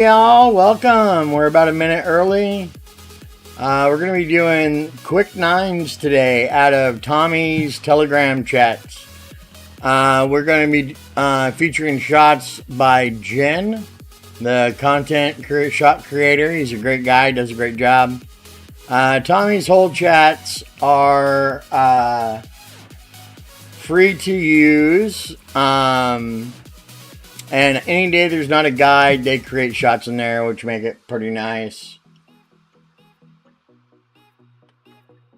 Y'all, welcome. We're about a minute early. We're going to be doing quick nines today out of Tommy's Telegram chats. We're going to be featuring shots by Jen, the shot creator. He's a great guy, does a great job. Tommy's whole chats are free to use. And any day there's not a guide, they create shots in there, which make it pretty nice.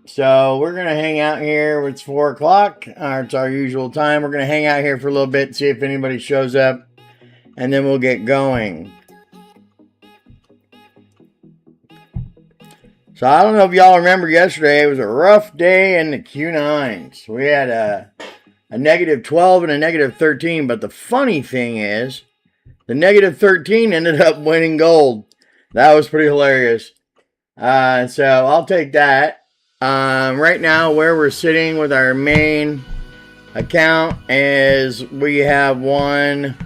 So we're going to hang out here. It's 4 o'clock. It's our usual time. We're going to hang out here for a little bit, see if anybody shows up, and then we'll get going. So I don't know if y'all remember yesterday. It was a rough day in the Q9s. We had a negative 12 and a negative 13. But the funny thing is, the negative 13 ended up winning gold. That was pretty hilarious. So I'll take that. Right now, where we're sitting with our main account is we have won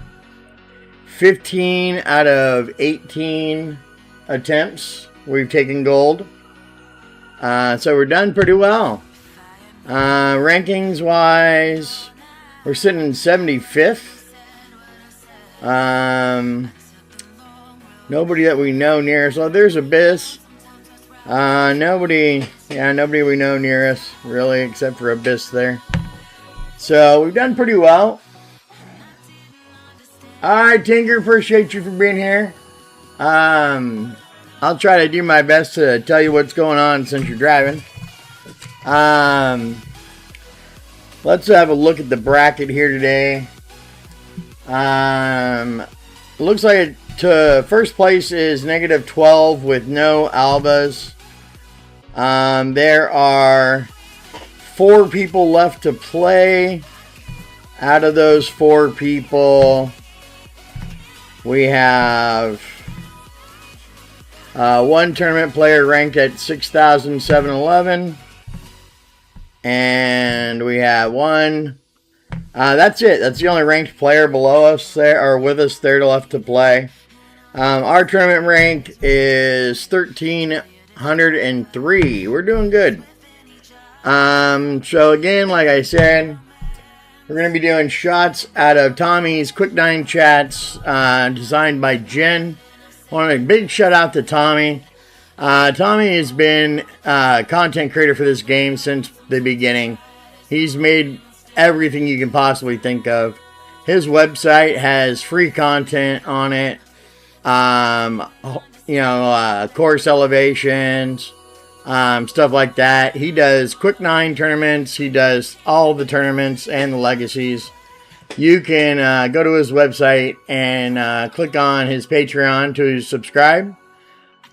15 out of 18 attempts. We've taken gold. So we're done pretty well. Rankings wise, we're sitting in 75th. Nobody that we know near us. Oh, there's Abyss. Nobody we know near us, really, except for Abyss there. So we've done pretty well. Alright, Tinker, appreciate you for being here. I'll try to do my best to tell you what's going on since you're driving. Let's have a look at the bracket here today. Looks like first place is negative 12 with no Albas. There are 4 people left to play. Out of those 4 people, we have one tournament player ranked at 6,711. And we have one. That's it. That's the only ranked player below us there, or with us there left to play. Our tournament rank is 1,303. We're doing good. So again, like I said, we're going to be doing shots out of Tommy's Quick 9 chats, designed by Jen. I want a big shout out to Tommy. Tommy has been a content creator for this game since the beginning. He's made everything you can possibly think of. His website has free content on it. Course elevations, stuff like that. He does Quick 9 tournaments. He does all the tournaments and the legacies. You can go to his website and click on his Patreon to subscribe.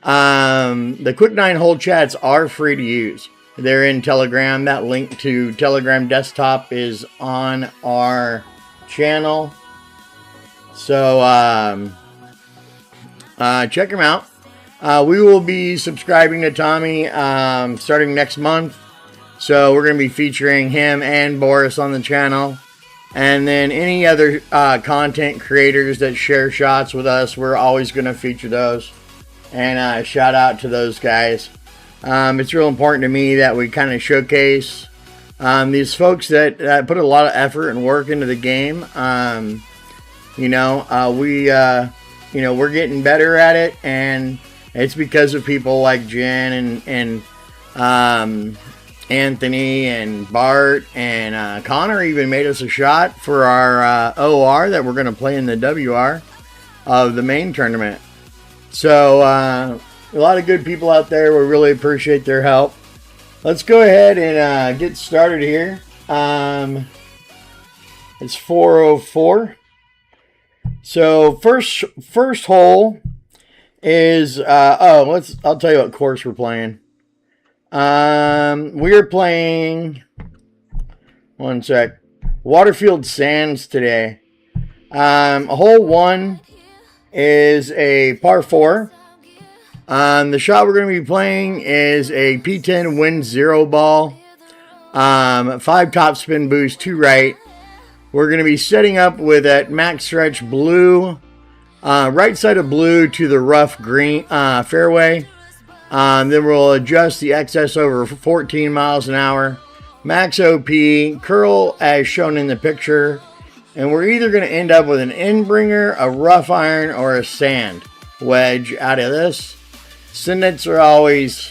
The Quick 9 whole chats are free to use. They're in Telegram. That link to Telegram desktop is on our channel. So, check him out. We will be subscribing to Tommy, starting next month. So we're going to be featuring him and Boris on the channel. And then any other, content creators that share shots with us, we're always going to feature those. And shout out to those guys. It's real important to me that we kind of showcase these folks that put a lot of effort and work into the game. We're getting better at it, and it's because of people like Jen and Anthony and Bart and Connor even made us a shot for our OR that we're going to play in the WR of the main tournament. So, a lot of good people out there. We really appreciate their help. Let's go ahead and get started here. It's 4:04. So, first hole is, I'll tell you what course we're playing. We're playing, one sec, Waterfield Sands today. Hole 1 is a par 4. The shot we're going to be playing is a P10 wind 0 ball. 5 topspin boost, 2 right. We're going to be setting up with that max stretch blue Right side of blue to the rough green fairway. Then we'll adjust the excess over 14 miles an hour. Max OP, curl as shown in the picture. And we're either going to end up with an in-bringer, a rough iron, or a sand wedge out of this. Syndicks are always,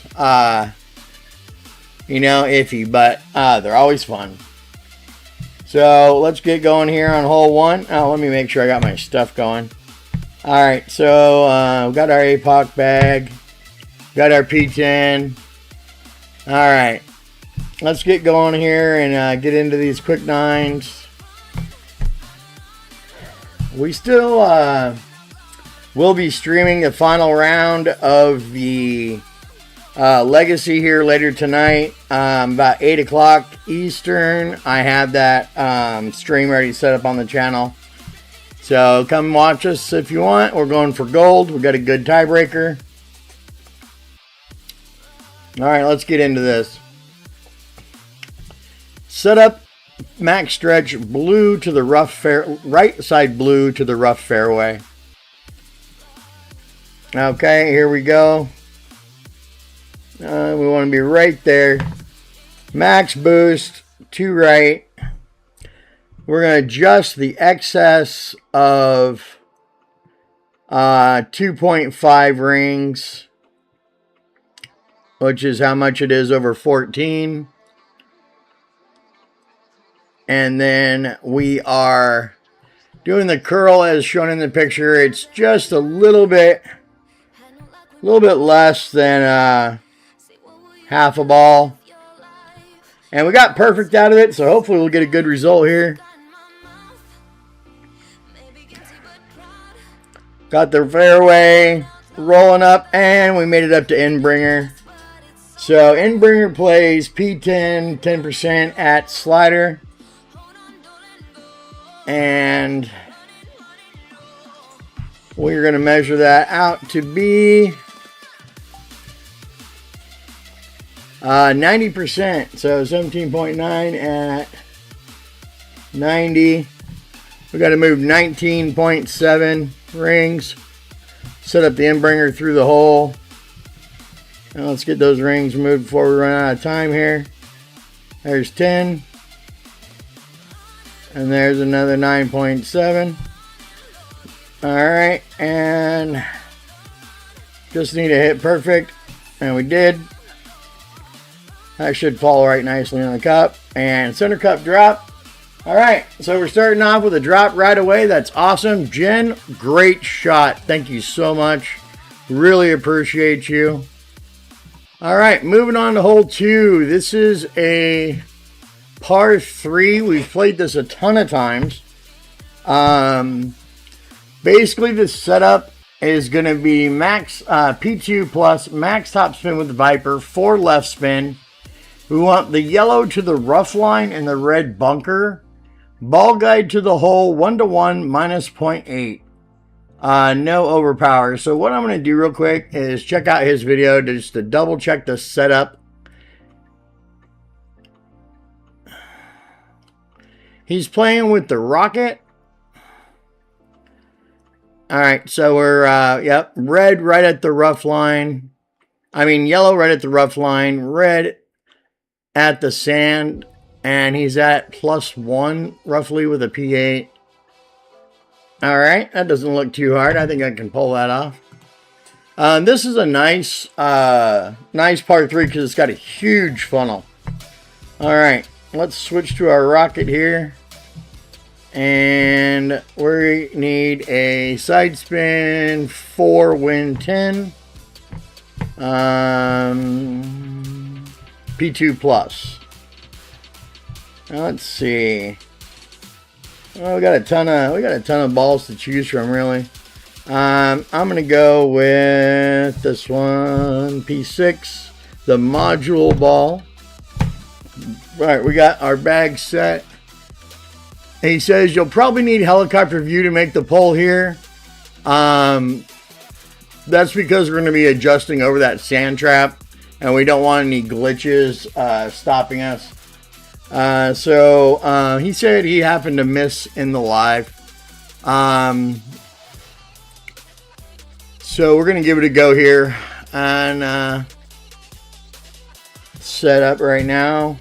iffy, but they're always fun. So let's get going here on hole 1. Oh, let me make sure I got my stuff going. Alright, so we got our APOC bag. Got our P10. Alright, let's get going here and get into these quick nines. We still will be streaming the final round of the Legacy here later tonight, about 8 o'clock Eastern. I have that stream already set up on the channel. So come watch us if you want. We're going for gold. We got a good tiebreaker. All right, let's get into this. Set up max stretch blue to the rough right side blue to the rough fairway. Okay, here we go. We want to be right there. Max boost to right. We're going to adjust the excess of 2.5 rings, which is how much it is over 14. And then we are doing the curl as shown in the picture. It's just a little bit less than half a ball. And we got perfect out of it, so hopefully we'll get a good result here. Got the fairway rolling up, and we made it up to Endbringer. So Endbringer plays P10, 10% at slider. And we're going to measure that out to be 90%. So 17.9 at 90. We got to move 19.7 rings. Set up the Endbringer through the hole. Now let's get those rings moved before we run out of time here. There's 10. And there's another 9.7. Alright, and just need to hit perfect. And we did. That should fall right nicely on the cup. And center cup drop. Alright, so we're starting off with a drop right away. That's awesome. Jen, great shot. Thank you so much. Really appreciate you. Alright, moving on to hole 2. This is a par 3. We've played this a ton of times. Basically, the setup is going to be max P2 plus max top spin with the Viper, 4 left spin. We want the yellow to the rough line and the red bunker. Ball guide to the hole 1-to-1 minus 0.8. No overpower. So what I'm going to do real quick is check out his video just to double check the setup. He's playing with the rocket. Alright, so we're, red right at the rough line. I mean, yellow right at the rough line. Red at the sand. And he's at +1, roughly, with a P8. Alright, that doesn't look too hard. I think I can pull that off. This is a nice par 3 because it's got a huge funnel. Alright, let's switch to our rocket here. And we need a side spin 4 win 10. P2 plus. Now let's see. Well, we got a ton of balls to choose from, really. I'm gonna go with this one, P6, the module ball. All right, we got our bag set. He says you'll probably need helicopter view to make the pull here. That's because we're going to be adjusting over that sand trap, and we don't want any glitches stopping us. So he said he happened to miss in the live. So we're going to give it a go here on setup right now.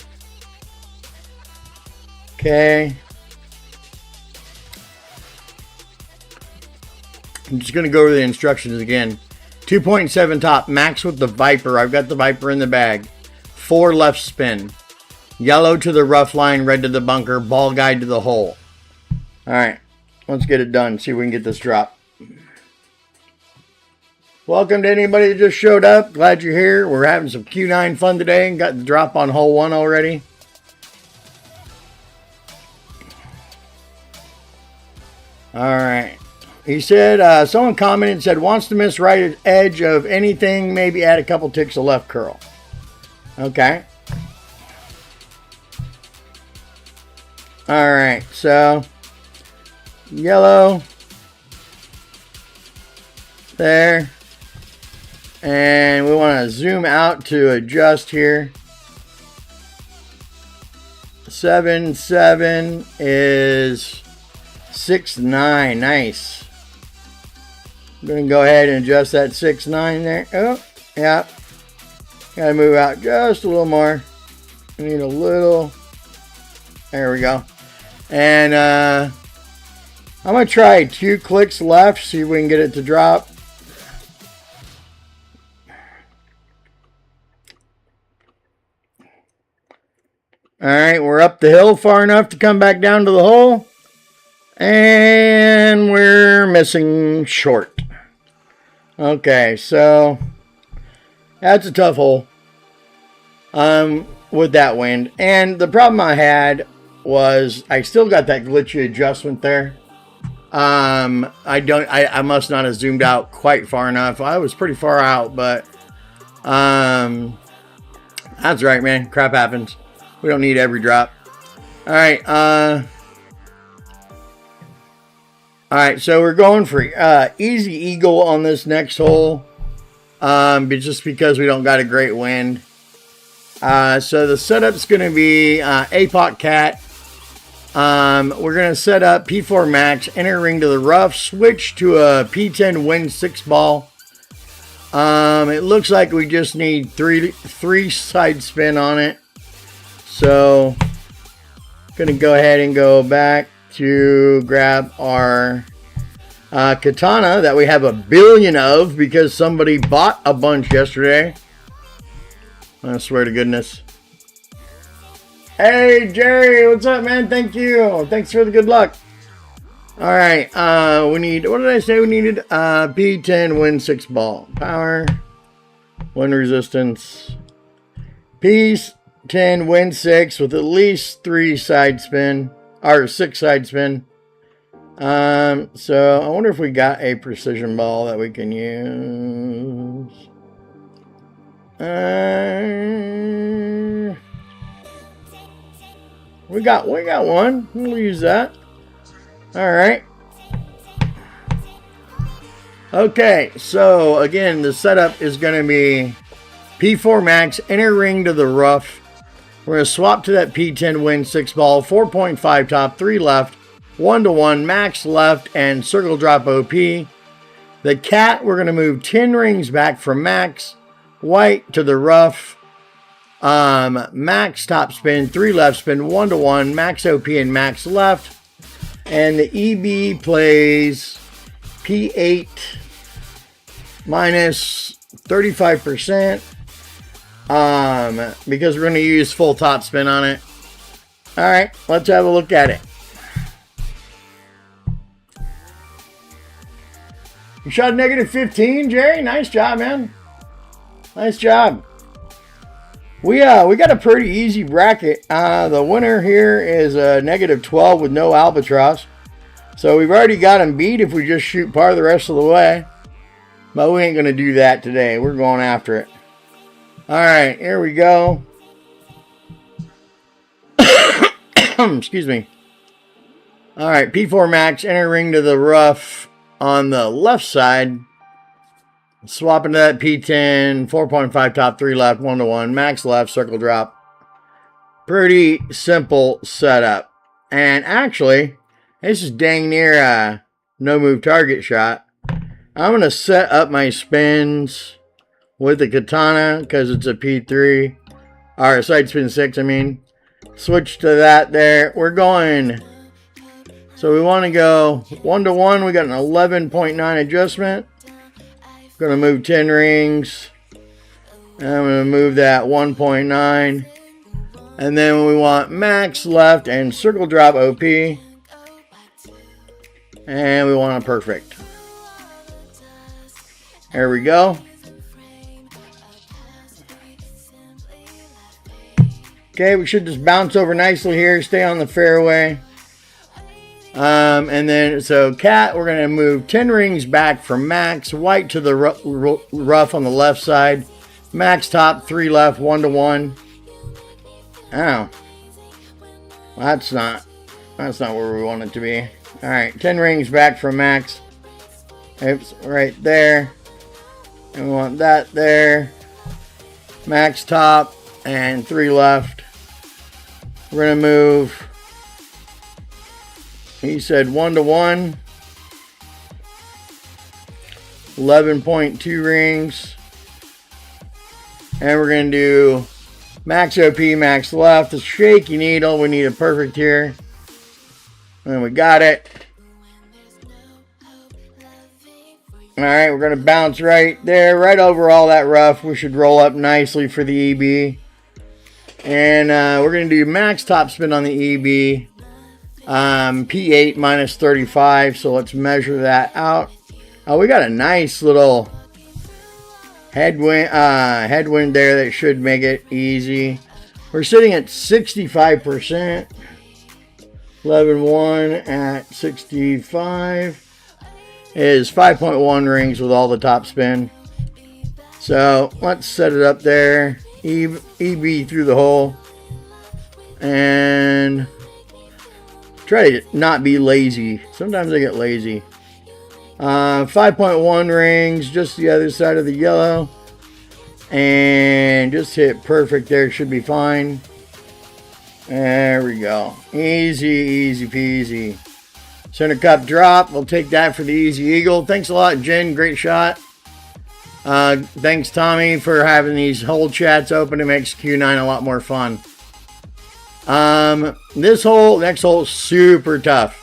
Okay. I'm just going to go over the instructions again. 2.7 top, max with the Viper. I've got the Viper in the bag. 4 left spin. Yellow to the rough line, red to the bunker, ball guide to the hole. Alright, let's get it done. See if we can get this drop. Welcome to anybody that just showed up. Glad you're here. We're having some Q9 fun today and got the drop on hole 1 already. Alright. He said, someone commented and said, wants to miss right edge of anything, maybe add a couple ticks of left curl. Okay. Alright, so yellow there. And we want to zoom out to adjust here. 7-7 is 6-9. Nice. I'm going to go ahead and adjust that 6-9 there. Oh, yeah. Got to move out just a little more. We need a little. There we go. And I'm going to try 2 clicks left. See if we can get it to drop. Alright, we're up the hill far enough to come back down to the hole. And we're missing short. Okay, so that's a tough hole with that wind. And the problem I had was I still got that glitchy adjustment there. I must not have zoomed out quite far enough. I was pretty far out, but that's right, man. Crap happens. We don't need every drop. All right. All right. So we're going for easy eagle on this next hole. Just because we don't got a great wind. So the setup's going to be APOC cat. We're going to set up P4 max, enter ring to the rough, switch to a P10 wind 6 ball. It looks like we just need three side spin on it. So, going to go ahead and go back to grab our katana that we have a billion of because somebody bought a bunch yesterday. I swear to goodness. Hey, Jerry, what's up, man? Thank you. Thanks for the good luck. All right, we need, what did I say we needed? P10 wind 6 ball. Power, wind resistance. P10 wind 6 with at least 3 side spin, or 6 side spin. So I wonder if we got a precision ball that we can use. We got one. We'll use that. All right. Okay, so again, the setup is going to be P4 max, enter ring to the rough. We're going to swap to that P10 wind 6 ball, 4.5 top, 3 left, 1-1, max left, and circle drop OP. The cat, we're going to move 10 rings back from max, white to the rough, max top spin, 3 left spin, 1-1, max OP and max left. And the EB plays P8 minus 35%. Because we're going to use full top spin on it. All right, let's have a look at it. You shot negative 15, Jerry. Nice job, man. Nice job. We got a pretty easy bracket. The winner here is negative 12 with no albatross. So we've already got him beat if we just shoot par the rest of the way. But we ain't going to do that today. We're going after it. All right, here we go. Excuse me. All right, P4 max, enter ring to the rough on the left side. Swap into that P10, 4.5 top, 3 left, 1-1, max left, circle drop. Pretty simple setup. And actually, this is dang near a no move target shot. I'm going to set up my spins with the katana because it's a P3. Or side spin 6, I mean. Switch to that there. We're going. So we want to go 1-to-1. We got an 11.9 adjustment. Going to move 10 rings. And I'm going to move that 1.9. And then we want max left and circle drop OP. And we want a perfect. There we go. Okay, we should just bounce over nicely here. Stay on the fairway. And then, so cat, we're going to move 10 rings back from max. White to the rough on the left side. Max top, 3 left, 1-to-1. Oh. Well, that's not where we want it to be. Alright, 10 rings back from max. Oops, right there. And we want that there. Max top and 3 left. We're going to move. He said 1-to-1. 11.2 rings. And we're going to do max OP, max left. The shaky needle. We need a perfect here. And we got it. Alright, we're going to bounce right there. Right over all that rough. We should roll up nicely for the EB. And we're going to do max top spin on the EB. P8 minus 35. So let's measure that out. Oh, we got a nice little headwind there that should make it easy. We're sitting at 65%. 11-1 at 65 is 5.1 rings with all the top spin. So let's set it up there. EB through the hole. And try to not be lazy. Sometimes I get lazy. 5.1 rings, just the other side of the yellow. And just hit perfect there. Should be fine. There we go. Easy, easy peasy. Center cup drop. We'll take that for the easy eagle. Thanks a lot, Jen. Great shot. Thanks, Tommy, for having these whole chats open. It makes Q9 a lot more fun. This hole, next hole, super tough.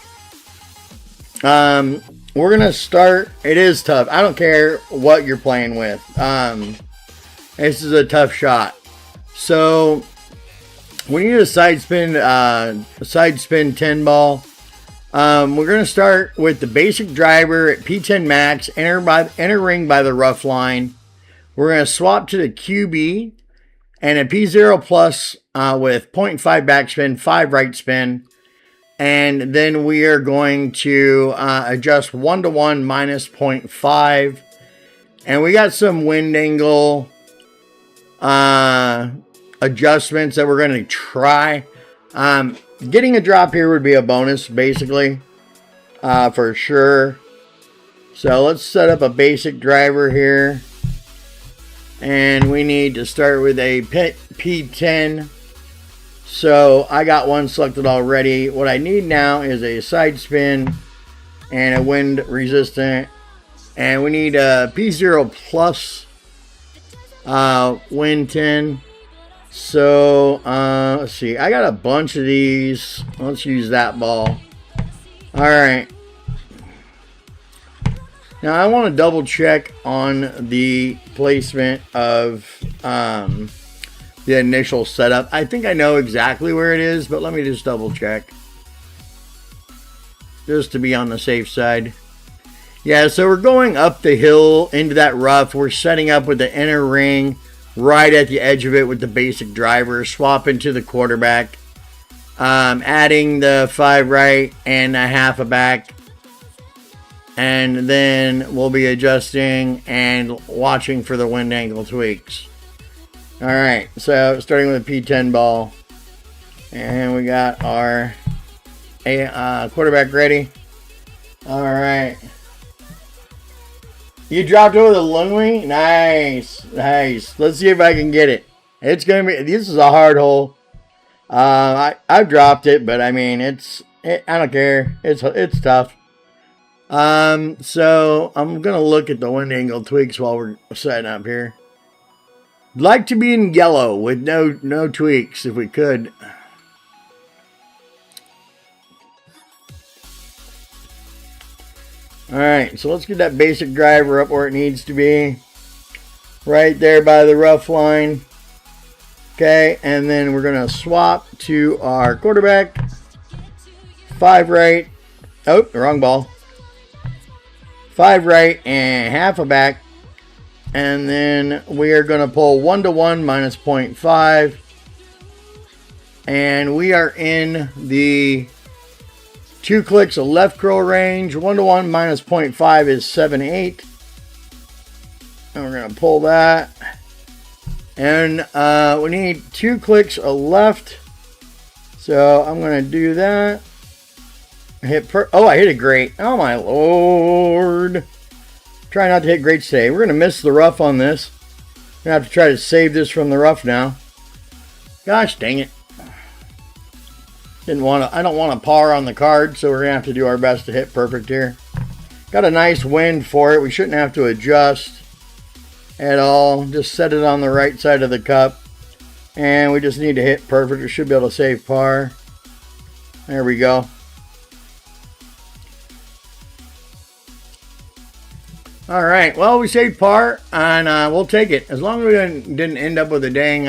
We're going to start. It is tough. I don't care what you're playing with. This is a tough shot. So we need a side spin 10 ball. We're going to start with the basic driver at P10 max, enter ring by the rough line. We're going to swap to the QB and a P0 plus with 0.5 backspin, 5 right spin. And then we are going to adjust 1-to-1 minus 0.5. And we got some wind angle adjustments that we're going to try. Getting a drop here would be a bonus, basically, for sure. So let's set up a basic driver here. And we need to start with a P10. So I got one selected already. What I need now is a side spin and a wind resistant. And we need a P0 plus wind 10. So let's see. I got a bunch of these. Let's use that ball. All right. Now I want to double check on the placement of the initial setup. I think I know exactly where it is, but let me just double check. Just to be on the safe side. Yeah, so we're going up the hill into that rough. We're setting up with the inner ring right at the edge of it with the basic driver. Swapping to the quarterback. Adding the 5 right and a half a back. And then we'll be adjusting and watching for the wind angle tweaks. Alright, so starting with a P10 ball. And we got our quarterback ready. Alright. You dropped over the Lungley? Nice. Nice. Let's see if I can get it. It's going to be... This is a hard hole. I've dropped it, but I mean, I don't care. It's tough. So I'm going to look at the wind angle tweaks while we're setting up here. Like to be in yellow with no tweaks if we could. Alright, so let's get that basic driver up where it needs to be. Right there by the rough line. Okay, and then we're going to swap to our quarterback. 5 right. Oh, the wrong ball. 5 right and half a back. And then we are going to pull 1-to-1 minus 0.5. And we are in the 2 clicks of left curl range. 1-to-1 minus 0.5 is 7/8. And we're going to pull that. And we need 2 clicks of left. So I'm going to do that. I hit it great. Oh my lord. Try not to hit great today. We're going to miss the rough on this. We're going to have to try to save this from the rough now. Gosh dang it. I don't want a par on the card, so we're going to have to do our best to hit perfect here. Got a nice wind for it. We shouldn't have to adjust at all. Just set it on the right side of the cup. And we just need to hit perfect. We should be able to save par. There we go. Alright, well, we saved par, and we'll take it. As long as we didn't end up with a dang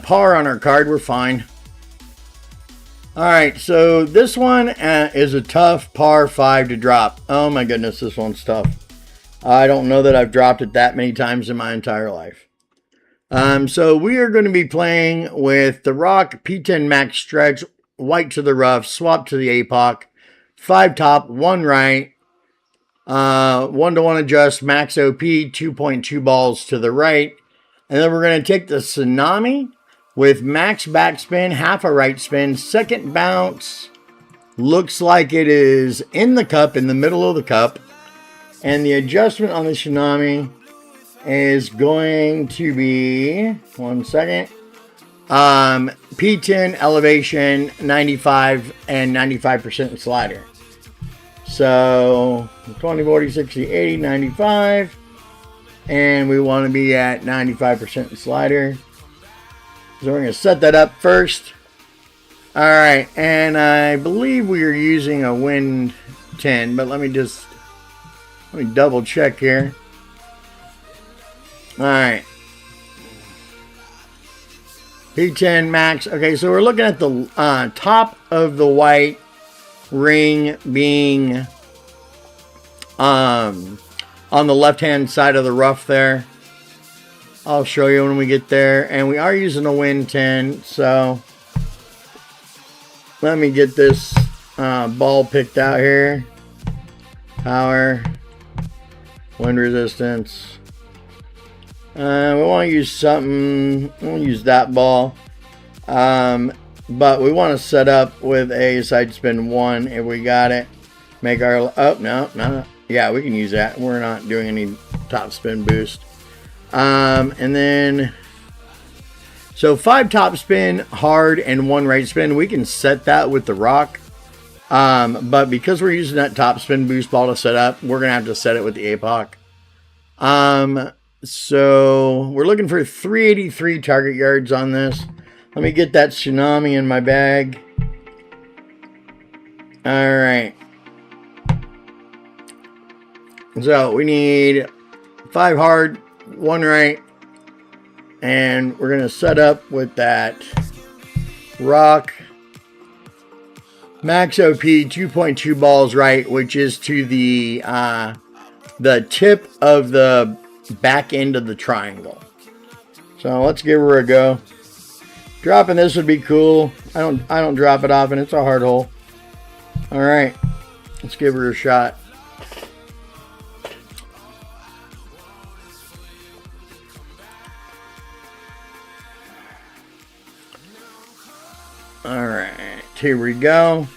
par on our card, we're fine. Alright, so this one is a tough par 5 to drop. Oh my goodness, this one's tough. I don't know that I've dropped it that many times in my entire life. So we are going to be playing with the Rock P10 Max Stretch, white to the rough, swap to the APOC. 5 top, 1 right, 1-to-1 adjust, max OP, 2.2 balls to the right. And then we're going to take the Tsunami with max backspin, half a right spin, second bounce. Looks like it is in the cup, in the middle of the cup. And the adjustment on the Tsunami is going to be, 1 second, P10 elevation, 95 and 95% slider. So 20, 40, 60, 80, 95. And we want to be at 95% slider. So we're going to set that up first. Alright, and I believe we are using a wind 10, but let me double check here. Alright. P10 max. Okay, so we're looking at the top of the white ring being on the left hand side of the rough there. I'll show you when we get there. And we are using a wind 10, so let me get this ball picked out here. Power, wind resistance. We want to use something. We'll use that ball. But we want to set up with a side spin 1 if we got it. Make our, oh, no. Yeah, we can use that. We're not doing any top spin boost. And then, so 5 top spin, hard, and 1 right spin. We can set that with the Rock. But because we're using that top spin boost ball to set up, we're going to have to set it with the APOC. So we're looking for 383 target yards on this. Let me get that Tsunami in my bag. Alright. So we need 5 hard, 1 right. And we're going to set up with that Rock Max OP 2.2 balls right, which is to the tip of the back end of the triangle. So let's give her a go. Dropping this would be cool. I don't drop it often. It's a hard hole. All right, let's give her a shot. All right, here we go.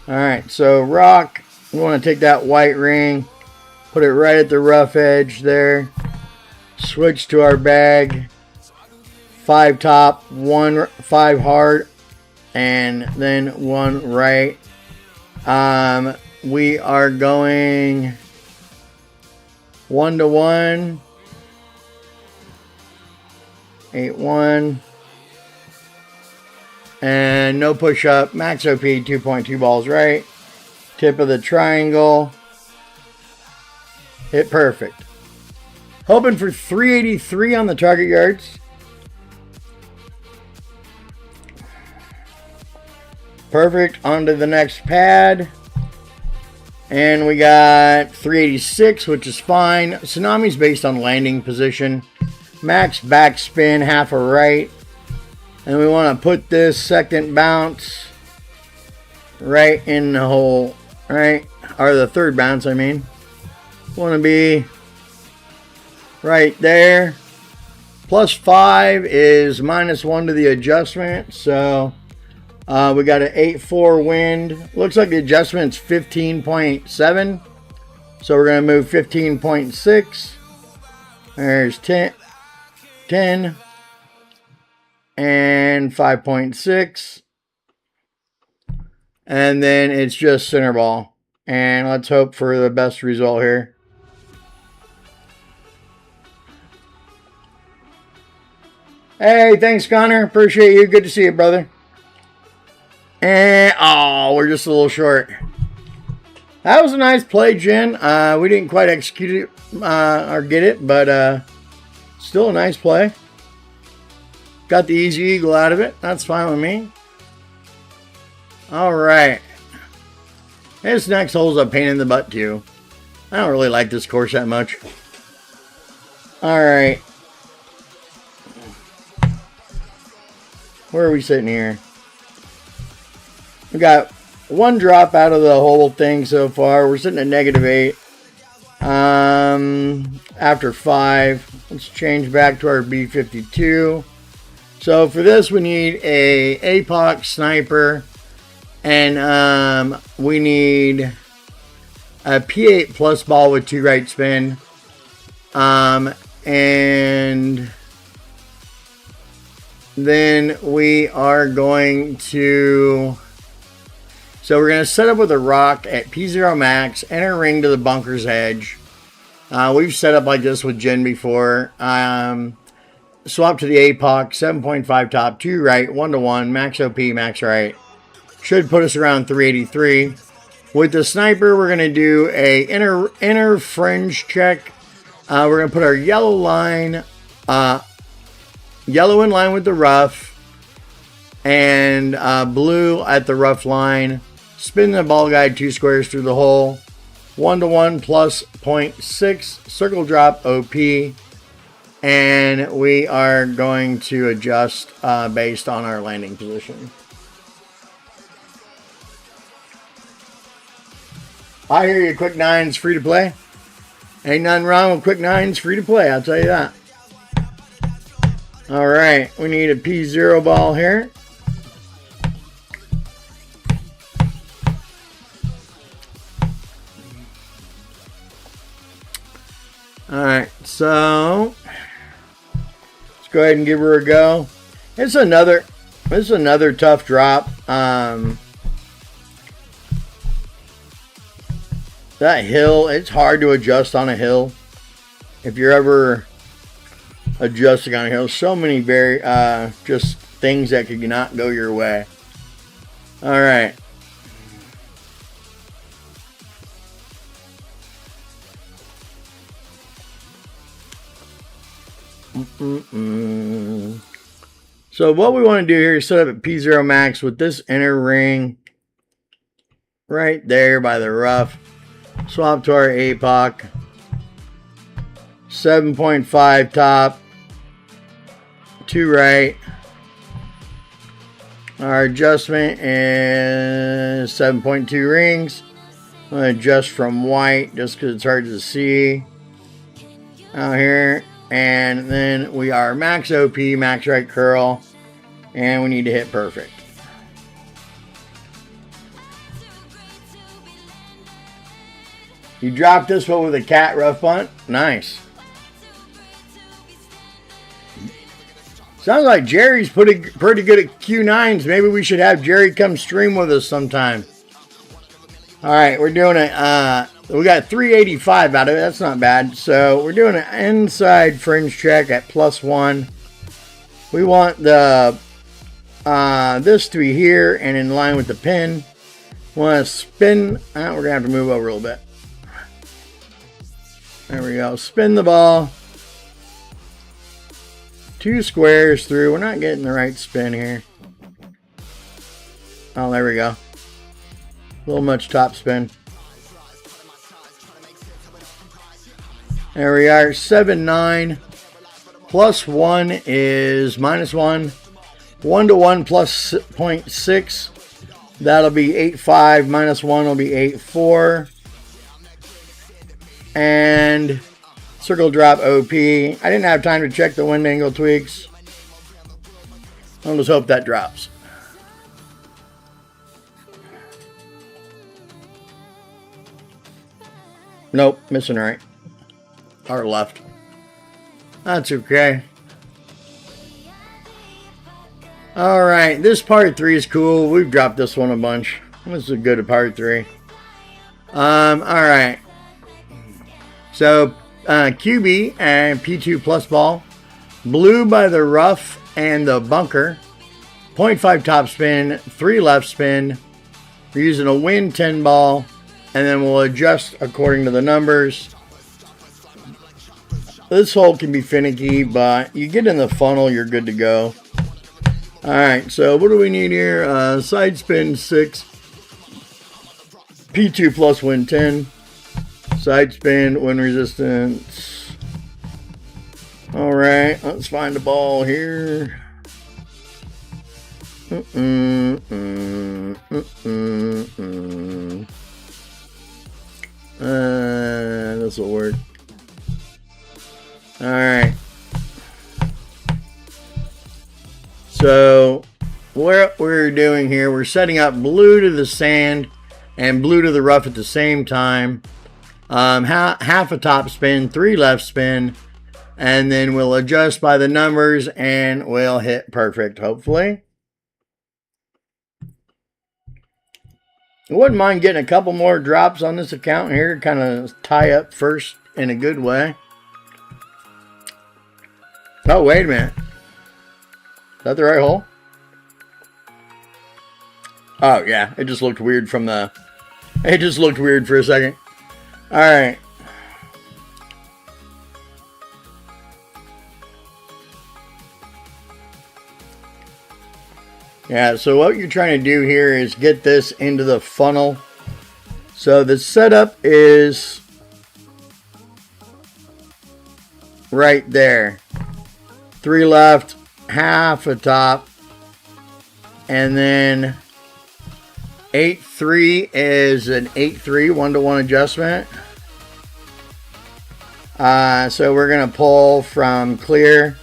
All right, so Rock, we want to take that white ring Put it right at the rough edge there. Switch to our bag. 5 top, 5 hard, and then 1 right. We are going 1-to-1. 8-1. And no push up. Max OP 2.2 balls right. Tip of the triangle. Hit perfect. Hoping for 383 on the target yards. Perfect. On to the next pad. And we got 386, which is fine. Tsunami's based on landing position. Max backspin, half a right. And we want to put this second bounce right in the hole. Right? Or the third bounce, I mean. Want to be right there. +5 is -1 to the adjustment. So we got an 8-4 wind. Looks like the adjustment's 15.7. So we're going to move 15.6. There's 10 and 5.6. And then it's just center ball. And let's hope for the best result here. Hey, thanks, Connor. Appreciate you. Good to see you, brother. And, oh, we're just a little short. That was a nice play, Jen. We didn't quite execute it or get it, but still a nice play. Got the easy eagle out of it. That's fine with me. All right. This next hole's a pain in the butt, too. I don't really like this course that much. All right. Where are we sitting here? We got 1 drop out of the whole thing so far. We're sitting at -8. After 5, let's change back to our B52. So for this, we need a APOC sniper, and we need a P8 plus ball with 2 right spin, and then we are going to, so we're going to set up with a rock at P0 max, enter ring to the bunker's edge. We've set up like this with Jen before. Swap to the APOC, 7.5 top, 2 right, 1-to-1, max OP, max right. Should put us around 383. With the sniper, we're going to do a inner fringe check. We're going to put our yellow line, yellow in line with the rough, and blue at the rough line. Spin the ball guide 2 squares through the hole. 1-to-1 plus 0.6 circle drop OP, and we are going to adjust based on our landing position. I hear you, Quick 9's free to play. Ain't nothing wrong with Quick 9's free to play, I'll tell you that. All right, we need a P0 ball here. All right, so let's go ahead and give her a go. This is another tough drop. That hill, it's hard to adjust on a hill. If you're ever adjusting on a hill, so many just things that could not go your way. All right. So what we want to do here is set up at P0 max with this inner ring right there by the rough. Swap to our APOC. 7.5 top, 2 right. Our adjustment is 7.2 rings. I'm going to adjust from white just because it's hard to see out here. And then we are max OP, max right curl, and we need to hit perfect. You dropped this one with a cat rough punt. Nice. Sounds like Jerry's pretty good at Q9s. Maybe we should have Jerry come stream with us sometime. All right, we're doing it. We got 385 out of it. That's not bad. So we're doing an inside fringe check at +1. We want the this to be here and in line with the pin. Want to spin. We're gonna have to move over a little bit. There we go. Spin the ball. 2 squares through. We're not getting the right spin here. Oh, there we go. A little much top spin. There we are. 7-9. +1 is -1. 1 to 1 plus 0.6. That'll be 8.5. -1 will be 8.4. And circle drop OP. I didn't have time to check the wind angle tweaks. I'll just hope that drops. Nope, missing right. Or left. That's okay. Alright, this part 3 is cool. We've dropped this one a bunch. This is a good part 3. Alright. So, QB and P2 plus ball. Blue by the rough and the bunker. 0.5 top spin, 3 left spin. We're using a wind 10 ball. And then we'll adjust according to the numbers. This hole can be finicky, but you get in the funnel, you're good to go. Alright, so what do we need here? Side spin 6. P2 plus wind 10. Side spin, wind resistance. Alright, let's find the ball here. This will work. Alright. So, what we're doing here, we're setting up blue to the sand and blue to the rough at the same time. Half a top spin, 3 left spin, and then we'll adjust by the numbers and we'll hit perfect, hopefully. I wouldn't mind getting a couple more drops on this account here, kind of tie up first in a good way. Oh, wait a minute. Is that the right hole? Oh, yeah. It just looked weird from the... It just looked weird for a second. Alright. Yeah, so what you're trying to do here is get this into the funnel. So the setup is right there. 3 left, half a top, and then 8-3 is an 8-3 1-to-1 adjustment. So we're gonna pull from clear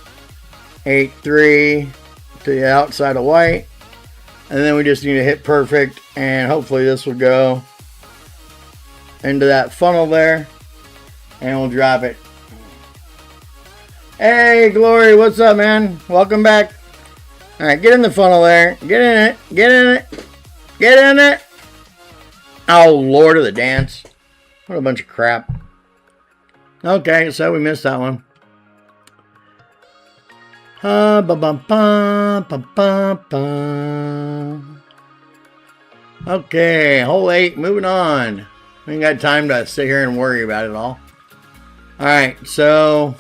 8-3 to the outside of white, and then we just need to hit perfect, and hopefully this will go into that funnel there, and we'll drop it. Hey, Glory, what's up, man? Welcome back. All right, get in the funnel there. Get in it. Get in it. Get in it. Oh, Lord of the dance. What a bunch of crap. Okay, so we missed that one. Okay, hole 8, moving on. We ain't got time to sit here and worry about it all. Alright, so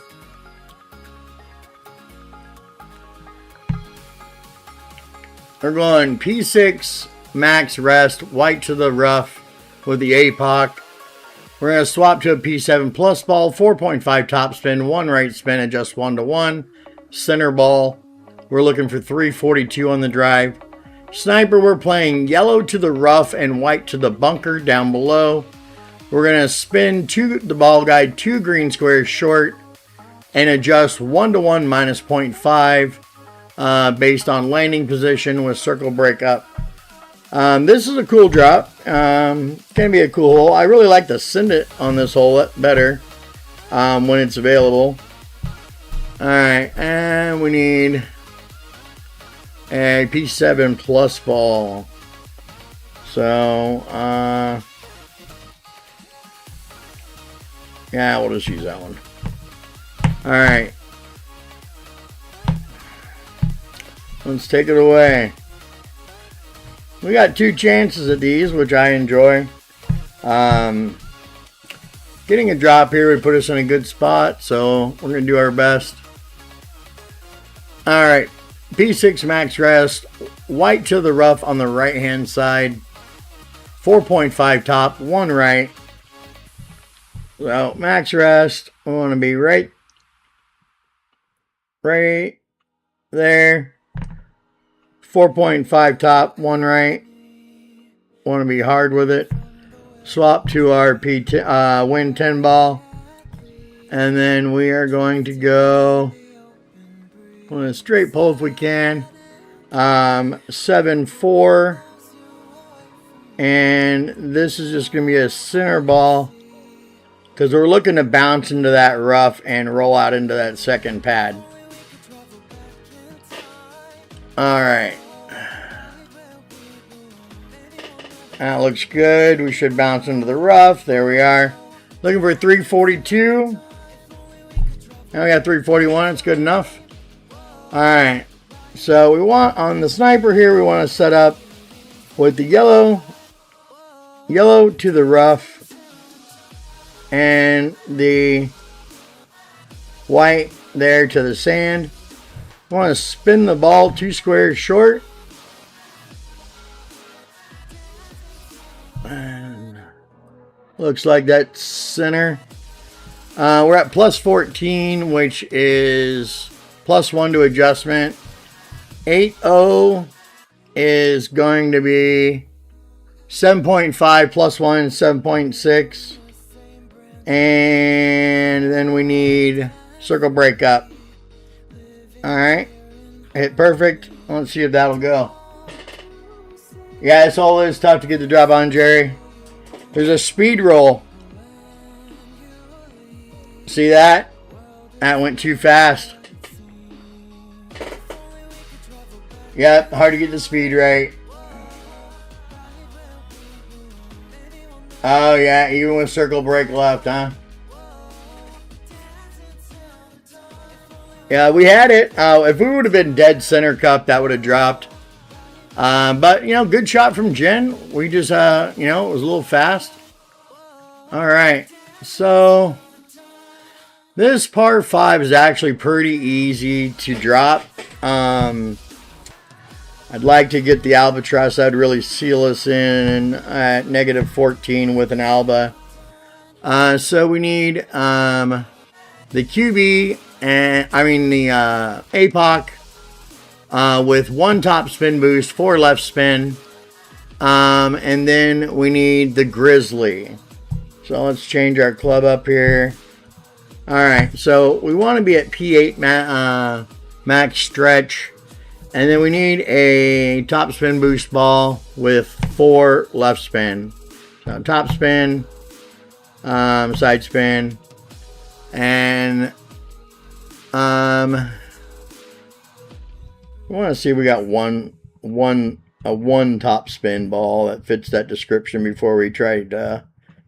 we're going P6 max rest, white to the rough with the APOC. We're going to swap to a P7 plus ball, 4.5 top spin, 1 right spin, adjust 1-to-1. Center ball. We're looking for 342 on the drive. Sniper, we're playing yellow to the rough and white to the bunker down below. We're going to spin the ball guide 2 green squares short and adjust 1-to-1 minus 0.5 based on landing position with circle break up. This is a cool drop. Can be a cool hole. I really like to send it on this hole better when it's available. Alright, and we need a P7 plus ball. So, yeah, we'll just use that one. Alright. Let's take it away. We got 2 chances at these, which I enjoy. Getting a drop here would put us in a good spot, so we're going to do our best. Alright, P6 max rest, white to the rough on the right hand side, 4.5 top, 1 right. So max rest, we want to be right there. 4.5 top, 1 right. Want to be hard with it. Swap to our win 10 ball. And then we are going to go on a straight pull if we can. 7-4. And this is just going to be a center ball, because we're looking to bounce into that rough and roll out into that second pad. Alright. That looks good. We should bounce into the rough. There we are. Looking for 342. Now we got 341. It's good enough. Alright. So we want, on the sniper here, we want to set up with the yellow to the rough and the white there to the sand. We want to spin the ball 2 squares short. And looks like that's center. We're at plus 14, which is plus 1 to adjustment. 8-0 is going to be 7.5 plus 1, 7.6. And then we need circle break up. Alright. Hit perfect. Let's see if that'll go. Yeah, it's always tough to get the drop on, Jerry. There's a speed roll. See that? That went too fast. Yep, hard to get the speed right. Oh yeah, even with circle break left, huh? Yeah, we had it. If we would have been dead center cup, that would have dropped. But, you know, good shot from Jen. We just, you know, it was a little fast. All right. So, this par 5 is actually pretty easy to drop. I'd like to get the albatross. I'd really seal us in at negative 14 with an alba. So, we need the QB, and I mean the APOC. With 1 top spin boost, 4 left spin. And then we need the Grizzly. So let's change our club up here. Alright, so we want to be at P8 max stretch. And then we need a top spin boost ball with 4 left spin. So top spin, side spin, and I want to see if we got a one top spin ball that fits that description before we try to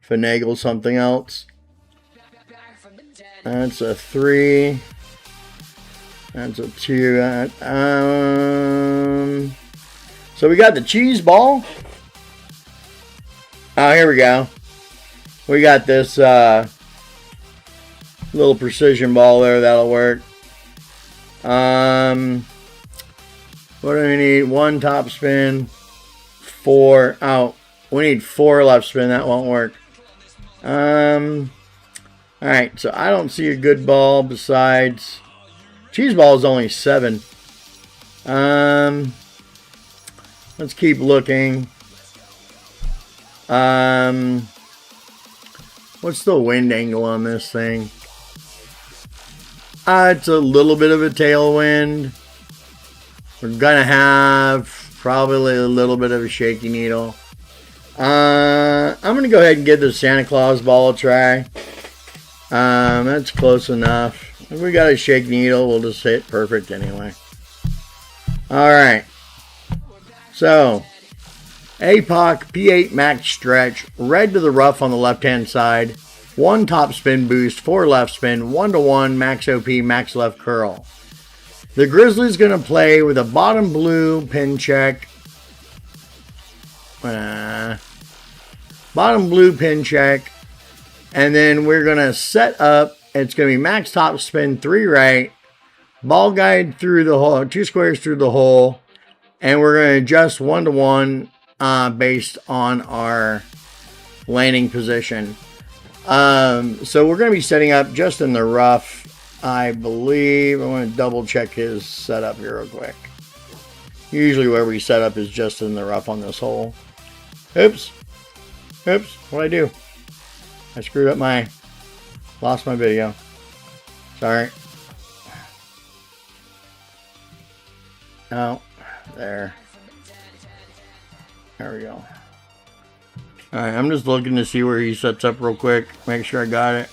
finagle something else. That's a 3. That's a 2. So we got the cheese ball. Oh, here we go. We got this little precision ball there. That'll work. What do we need? 1 top spin, 4 out. We need 4 left spin. That won't work. Alright, so I don't see a good ball besides... Cheese ball is only 7. Let's keep looking. What's the wind angle on this thing? It's a little bit of a tailwind. We're gonna have Probably a little bit of a shaky needle. I'm going to go ahead and give the Santa Claus ball a try. That's close enough. If we got a shaky needle, we'll just hit perfect anyway. Alright. So, APOC P8 Max Stretch, red to the rough on the left-hand side, 1 top spin boost, 4 left spin, 1-to-1 max OP, max left curl. The Grizzly's going to play with a bottom blue pin check. Bottom blue pin check. And then we're going to set up. It's going to be max top spin, 3 right. Ball guide through the hole, 2 squares through the hole. And we're going to adjust 1-to-1 based on our landing position. So we're going to be setting up just in the rough. I believe I want to double check his setup here real quick. Usually where we set up is just in the rough on this hole. Oops. What'd I do? I screwed up lost my video. Sorry. Oh, there. There we go. Alright, I'm just looking to see where he sets up real quick. Make sure I got it.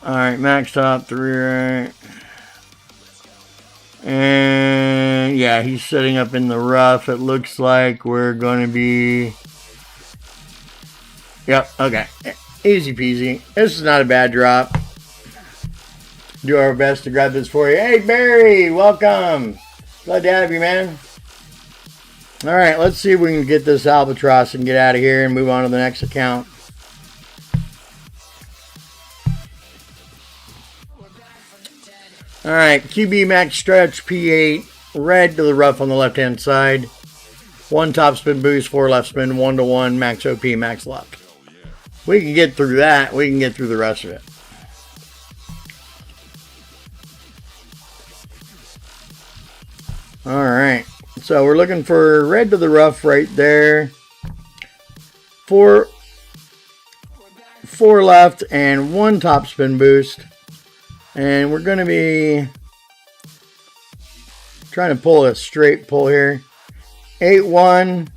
Alright, max top, 3 right. And yeah, he's setting up in the rough. It looks like we're going to be... Yep, okay. Easy peasy. This is not a bad drop. Do our best to grab this for you. Hey, Barry, welcome. Glad to have you, man. Alright, let's see if we can get this albatross and get out of here and move on to the next account. Alright, QB Max Stretch P8, red to the rough on the left-hand side. 1 top spin boost, 4 left spin, 1-to-1, max OP, max left. We can get through that. We can get through the rest of it. Alright, so we're looking for red to the rough right there. 4 left and 1 top spin boost. And we're going to be trying to pull a straight pull here. 8-1.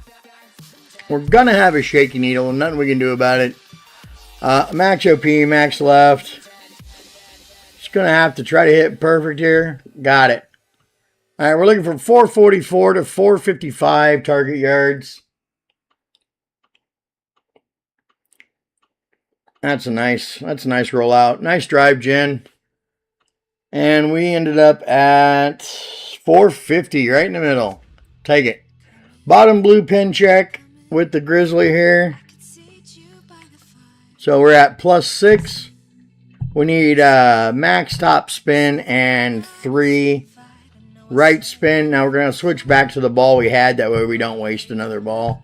We're going to have a shaky needle. Nothing we can do about it. Max OP, max left. Just going to have to try to hit perfect here. Got it. All right, we're looking for 444 to 455 target yards. That's a nice rollout. Nice drive, Jen. And we ended up at 450, right in the middle. Take it. Bottom blue pin check with the Grizzly here. So we're at +6. We need max top spin and 3 right spin. Now we're going to switch back to the ball we had. That way we don't waste another ball.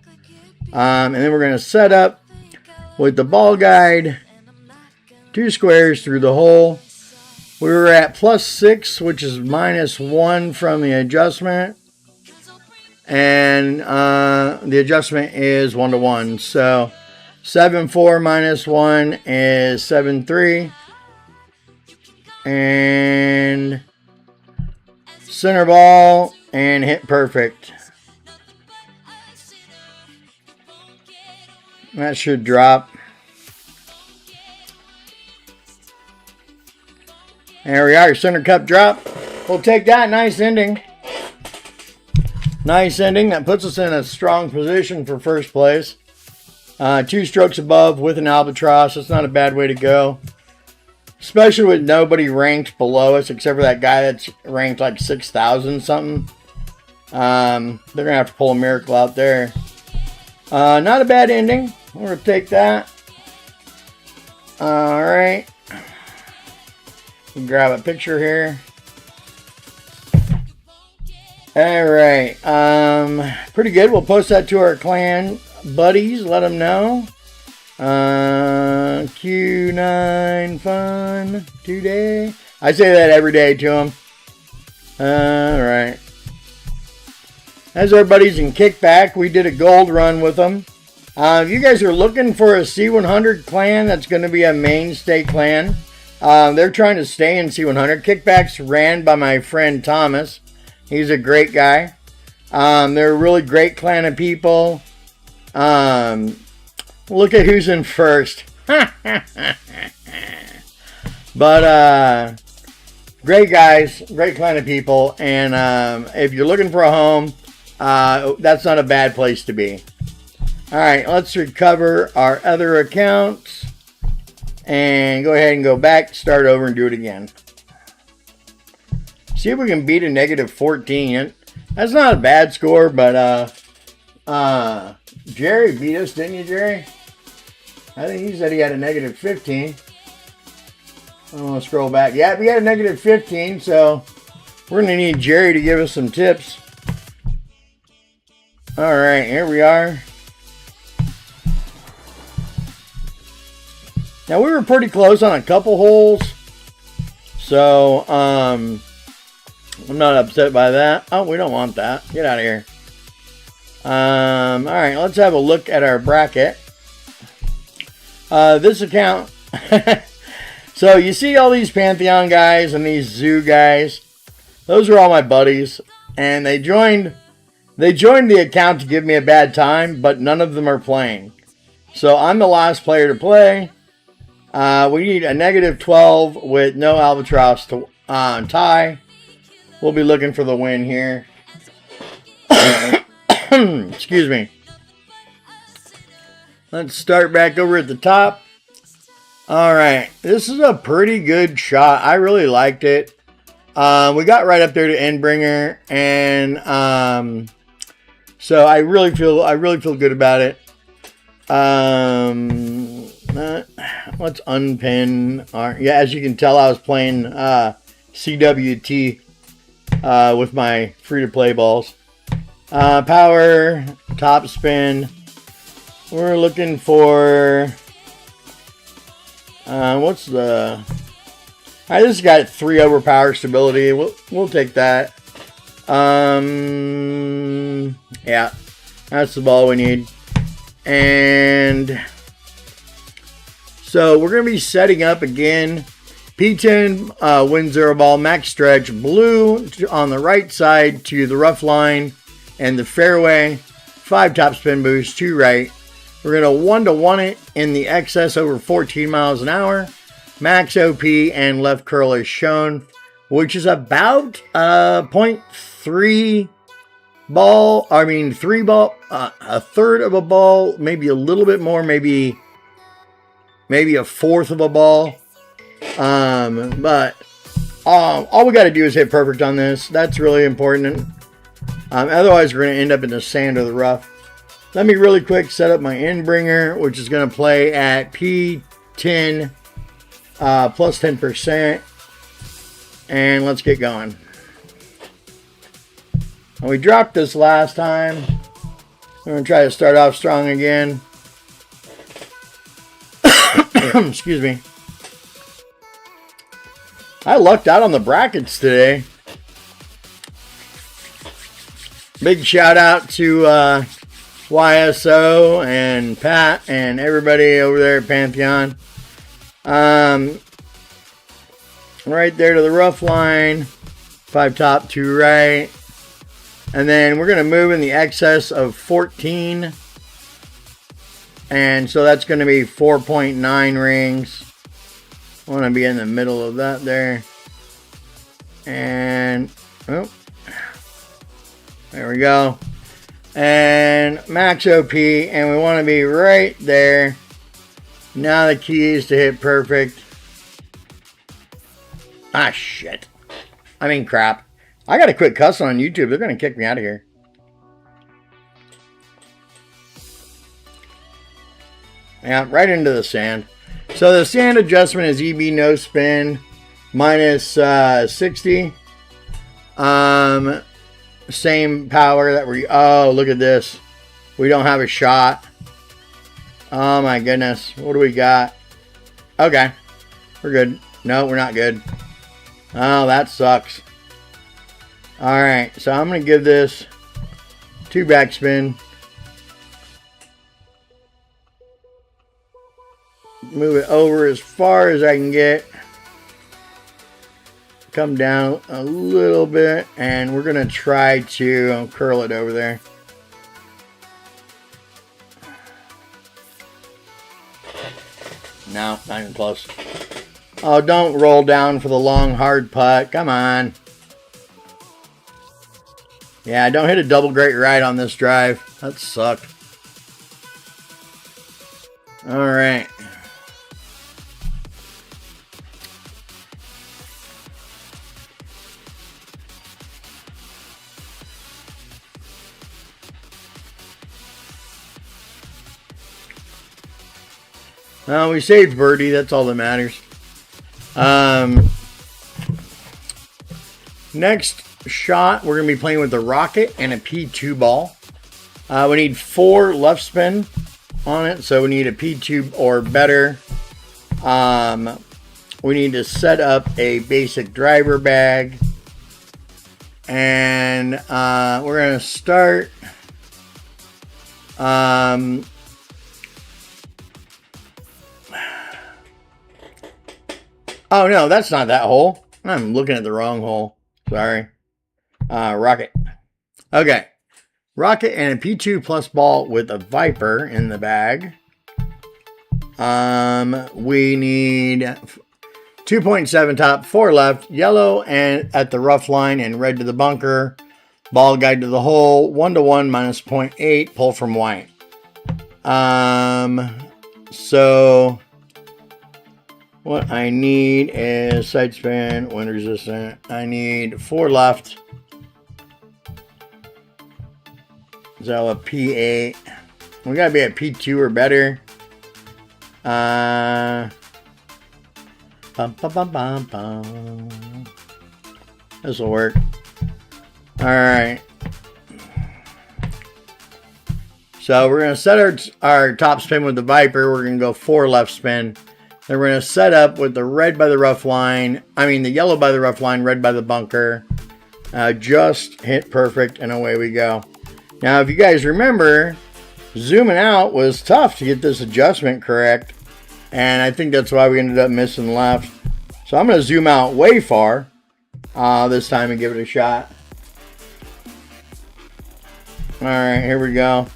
And then we're going to set up with the ball guide. 2 squares through the hole. We were at +6, which is -1 from the adjustment. And the adjustment is 1-to-1. So 7-4 -1 is 7-3. And center ball and hit perfect. That should drop. There we are, center cup drop. We'll take that. Nice ending. Nice ending. That puts us in a strong position for first place. 2 strokes above with an albatross. It's not a bad way to go. Especially with nobody ranked below us except for that guy that's ranked like 6,000 something. They're going to have to pull a miracle out there. Not a bad ending. We're going to take that. Alright. Grab a picture here. Alright. Pretty good. We'll post that to our clan buddies. Let them know. Q9 fun today. I say that every day to them. Alright. As our buddies in Kickback, we did a gold run with them. If you guys are looking for a C100 clan that's going to be a mainstay clan, they're trying to stay in C100. Kickback's ran by my friend Thomas. He's a great guy. They're a really great clan of people. Look at who's in first. But great guys, great clan of people, and if you're looking for a home, that's not a bad place to be. All right, let's recover our other accounts and go ahead and go back, start over, and do it again. See if we can beat a negative 14. That's not a bad score, but Jerry beat us, didn't you, Jerry? I think he said he had a negative 15. I'm going to scroll back. Yeah, we had a negative 15, so we're going to need Jerry to give us some tips. All right, here we are. Now, we were pretty close on a couple holes, so I'm not upset by that. Oh, we don't want that. Get out of here. All right, let's have a look at our bracket. This account... So you see all these Pantheon guys and these Zoo guys. Those are all my buddies, and they joined the account to give me a bad time, but none of them are playing. So I'm the last player to play. We need a negative 12 with no Albatross to tie. We'll be looking for the win here. Excuse me. Let's start back over at the top. All right, this is a pretty good shot. I really liked it. We got right up there to Endbringer, and so I really feel good about it. Let's unpin our, yeah, as you can tell, I was playing CWT with my free-to-play balls. Power, top spin. We're looking for... what's the... Alright, this has got 3 over power stability. We'll take that. Yeah. That's the ball we need. And... so, we're going to be setting up again. P10, win 0 ball, max stretch. Blue on the right side to the rough line and the fairway. 5 top spin boost, 2 right. We're going to 1-to-1 it in the excess over 14 miles an hour. Max OP and left curl is shown, which is about 0.3 ball. I mean, 3 ball, a third of a ball, maybe a little bit more, maybe a fourth of a ball. But all we got to do is hit perfect on this. That's really important. Otherwise, we're going to end up in the sand or the rough. Let me really quick set up my Endbringer, which is going to play at P10 plus 10%. And let's get going. And we dropped this last time. We're going to try to start off strong again. Excuse me. I lucked out on the brackets today. Big shout out to YSO and Pat and everybody over there at Pantheon. Right there to the rough line. 5 top, 2 right. And then we're going to move in the excess of 14. And so that's going to be 4.9 rings. I want to be in the middle of that there. And, oh, there we go. And max OP, and we want to be right there. Now the key is to hit perfect. Ah, shit. I mean, crap. I gotta quit cussing on YouTube. They're gonna kick me out of here. Yeah, right into the sand. So the sand adjustment is EB no spin minus 60. Same power that we... oh, look at this. We don't have a shot. Oh my goodness. What do we got? Okay. We're good. No, we're not good. Oh, that sucks. Alright, so I'm going to give this 2 backspin. Move it over as far as I can get. come down a little bit, and we're gonna try to curl it over there. No, not even close. Oh, don't roll down for the long hard putt. Come on. Yeah, don't hit a double great right on this drive. That sucked. All right. Well, we saved birdie. That's all that matters. Next shot, we're going to be playing with the Rocket and a P2 ball. We need 4 left spin on it, so we need a P2 or better. We need to set up a basic driver bag. And we're going to start... Oh, no, that's not that hole. I'm looking at the wrong hole. Sorry. Rocket. Okay. Rocket and a P2 plus ball with a Viper in the bag. We need 2.7 top, 4 left, yellow and at the rough line and red to the bunker. Ball guide to the hole, 1-1 minus 0.8, pull from white. So... what I need is side spin, wind resistant. I need 4 left. So a P8. We gotta be at P2 or better. This will work. Alright. So we're gonna set our top spin with the Viper. We're gonna go 4 left spin. Then we're going to set up with the red by the rough line. I mean, the yellow by the rough line, red by the bunker. Just hit perfect, and away we go. Now, if you guys remember, zooming out was tough to get this adjustment correct. And I think that's why we ended up missing left. So I'm going to zoom out way far this time and give it a shot. All right, here we go.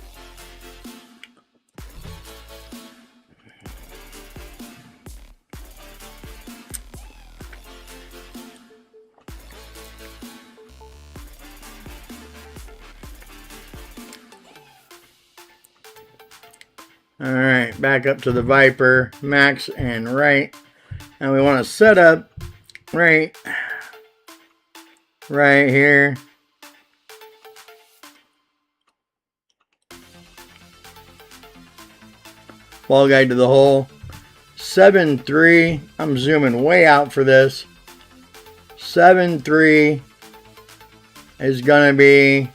Alright, back up to the Viper, max and right. And we want to set up right here. Ball guide to the hole. 7-3. I'm zooming way out for this. 7-3 is going to be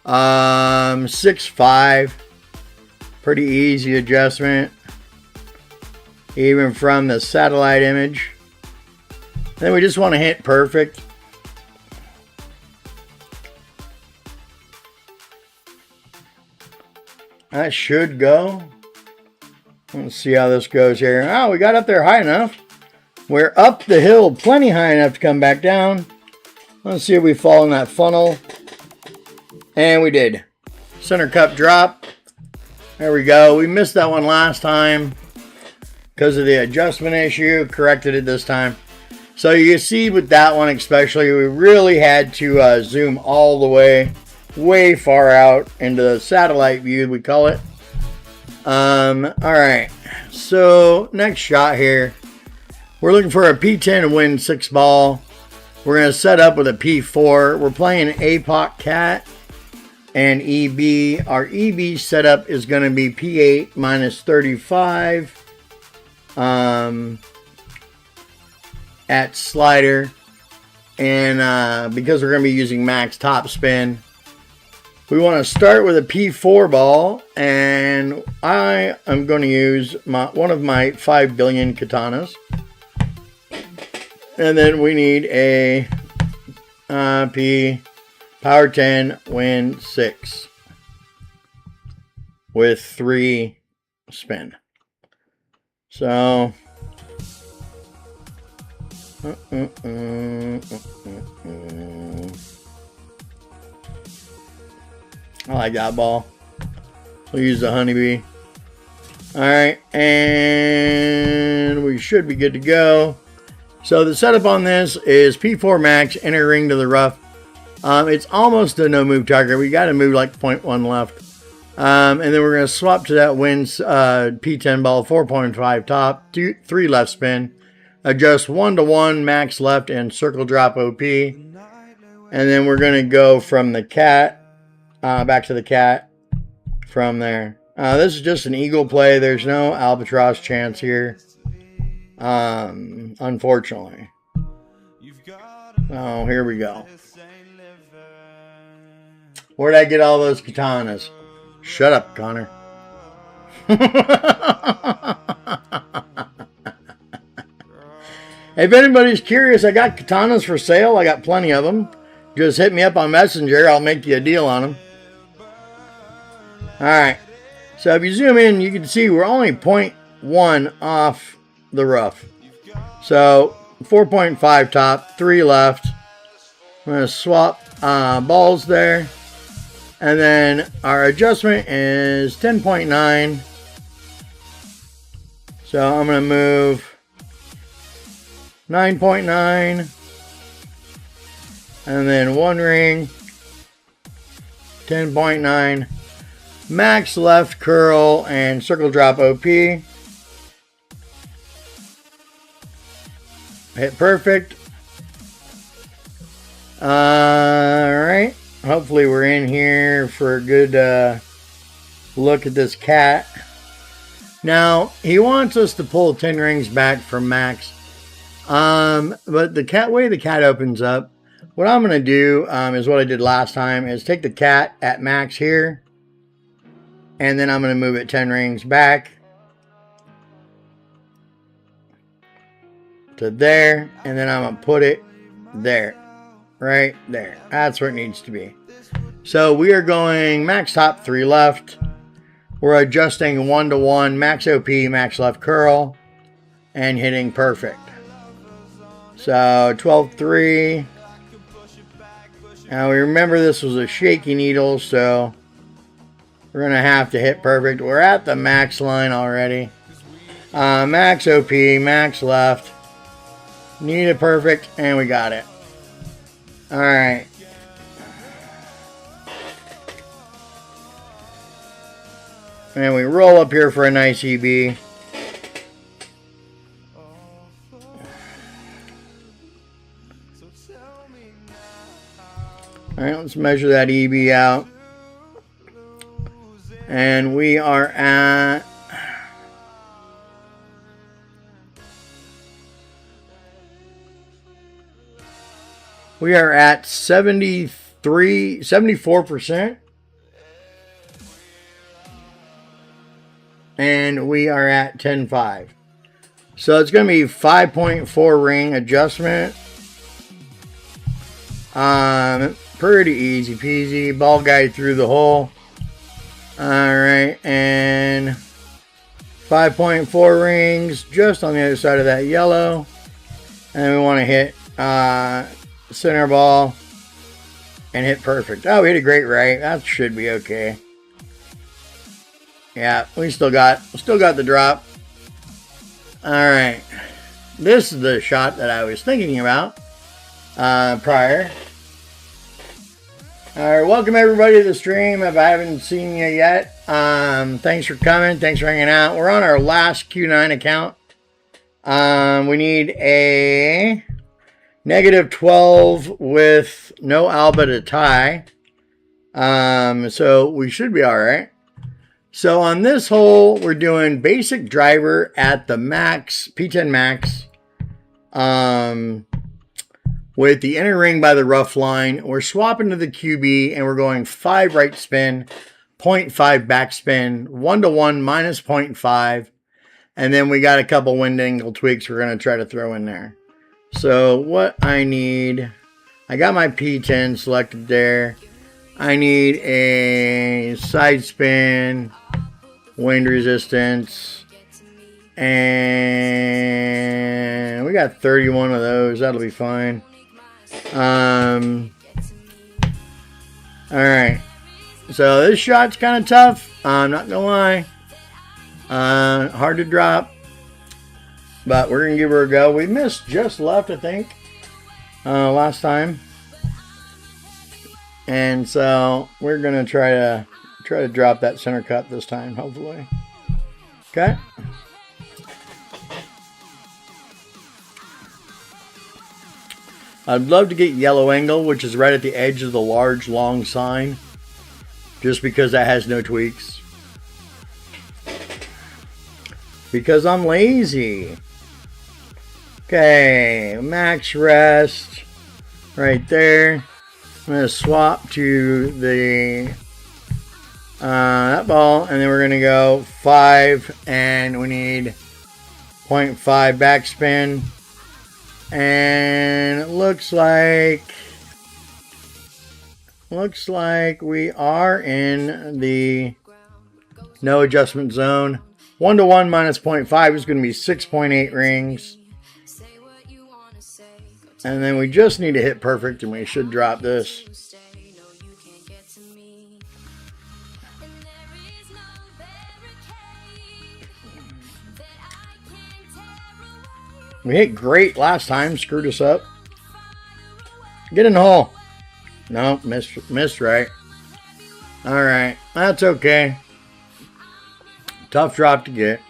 6-5. Pretty easy adjustment, even from the satellite image. Then we just want to hit perfect. That should go. Let's see how this goes here. Oh, we got up there high enough. We're up the hill plenty high enough to come back down. Let's see if we fall in that funnel. And we did. Center cup drop. There we go. We missed that one last time because of the adjustment issue. Corrected it this time. So you see with that one especially, we really had to zoom all the way far out into the satellite view, we call it. Alright. So next shot here. We're looking for a P10 to win 6 ball. We're going to set up with a P4. We're playing APOC Cat and EB. Our EB setup is going to be P8 minus 35 at slider. And because we're going to be using max top spin, we want to start with a P4 ball. And I am going to use one of my 5 billion katanas. And then we need a P power 10, win 6 with 3 spin. So I like that ball. We'll use the honeybee. Alright, and we should be good to go. So the setup on this is P4 max, inner ring to the rough. It's almost a no move target. We got to move like 0.1 left. And then we're going to swap to that wins P10 ball, 4.5 top, 3 left spin. Adjust 1-to-1, max left, and circle drop OP. And then we're going to go from the cat, back to the cat from there. This is just an eagle play. There's no albatross chance here. Unfortunately. Oh, here we go. Where'd I get all those katanas? Shut up, Connor. If anybody's curious, I got katanas for sale. I got plenty of them. Just hit me up on Messenger. I'll make you a deal on them. Alright. So if you zoom in, you can see we're only 0.1 off the rough. So 4.5 top, 3 left. I'm going to swap balls there. And then our adjustment is 10.9. So I'm going to move 9.9. And then 1 ring. 10.9. Max left curl and circle drop OP. Hit perfect. Alright. Hopefully we're in here for a good look at this cat. Now, he wants us to pull 10 rings back from max. But the way the cat opens up, what I'm going to do is what I did last time, is take the cat at max here. And then I'm going to move it 10 rings back to there. And then I'm going to put it there. Right there. That's where it needs to be. So we are going max top, 3 left. We're adjusting 1-to-1, max OP, max left curl. And hitting perfect. So 12-3. Now we remember this was a shaky needle, so we're going to have to hit perfect. We're at the max line already. Max OP, max left. Need it perfect, and we got it. Alright. And we roll up here for a nice EB. Alright, let's measure that EB out. And we are at We are at 74%. And we are at 10.5. So it's going to be 5.4 ring adjustment. Pretty easy peasy. Ball guide through the hole. Alright, and 5.4 rings just on the other side of that yellow. And we want to hit center ball and hit perfect. Oh, we hit a great right. That should be okay. Yeah, we still got the drop. Alright. This is the shot that I was thinking about prior. Alright, welcome everybody to the stream. If I haven't seen you yet, thanks for coming. Thanks for hanging out. We're on our last Q9 account. We need a -12 with no alba to tie. So we should be alright. So on this hole, we're doing basic driver at the max, P10 max. With the inner ring by the rough line. We're swapping to the QB and we're going 5 right spin, 0.5 back spin, 1-to-1 minus 0.5. And then we got a couple wind angle tweaks we're going to try to throw in there. So what I need, I got my P10 selected there. I need a side spin, wind resistance, And we got 31 of those. That'll be fine. Alright. So this shot's kind of tough. I'm not going to lie. Hard to drop. But we're going to give her a go. We missed just left, I think. Last time. And so we're going to try to drop that center cut this time, hopefully. Okay. I'd love to get yellow angle, which is right at the edge of the large, long sign. Just because that has no tweaks. Because I'm lazy. Okay, max rest. Right there. I'm going to swap to the that ball. And then we're going to go 5. And we need 0.5 backspin. And it looks like we are in the no adjustment zone. 1-to-1 minus 0.5 is going to be 6.8 rings. And then we just need to hit perfect and we should drop this. We hit great last time, screwed us up. Get in the hole. No, missed right. Alright, that's okay. Tough drop to get.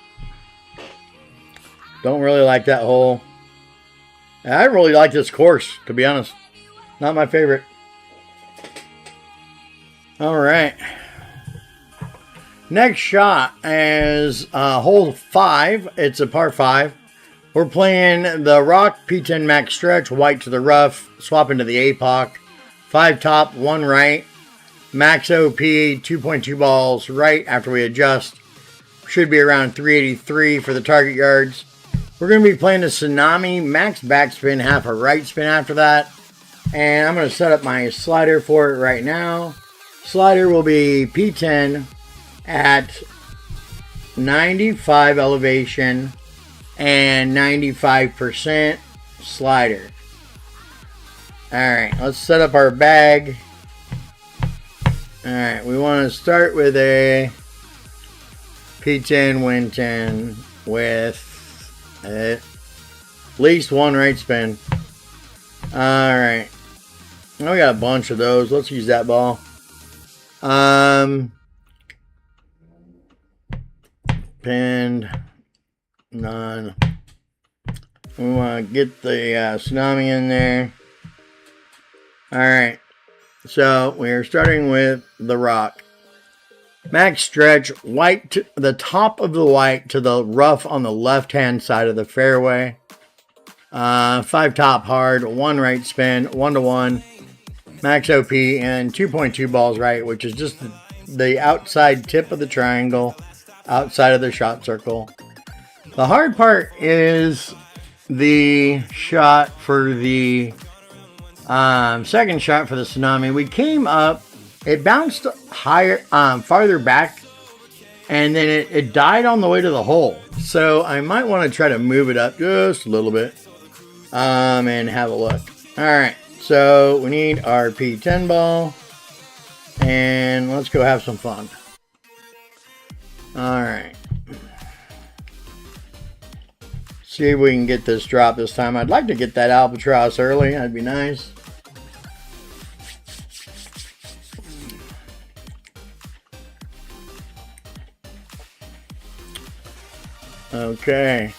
Don't really like that hole. I really like this course, to be honest. Not my favorite. Alright. Next shot is hole 5. It's a par 5. We're playing the Rock P10 Max Stretch, white to the rough, swap into the APOC. 5 top, 1 right. Max OP, 2.2 balls right after we adjust. Should be around 383 for the target yards. We're going to be playing the Tsunami Max Backspin, half a right spin after that. And I'm going to set up my slider for it right now. Slider will be P10 at 95 elevation. And 95% slider. Alright, let's set up our bag. Alright, we want to start with a P10 Win 10 with at least 1 right spin. Alright. Now we got a bunch of those. Let's use that ball. Pinned. None. We want to get the Tsunami in there. Alright. So we're starting with the Rock. Max stretch, white to the top of the white to the rough on the left hand side of the fairway. 5 top hard, 1 right spin, 1-to-1. Max OP and 2.2 balls right, which is just the outside tip of the triangle, outside of the shot circle. The hard part is the shot for the second shot for the Tsunami. We came up, it bounced higher, farther back, and then it died on the way to the hole. So I might want to try to move it up just a little bit and have a look. All right, so we need our P10 ball, and let's go have some fun. All right. See if we can get this drop this time. I'd like to get that albatross early. That'd be nice. Okay.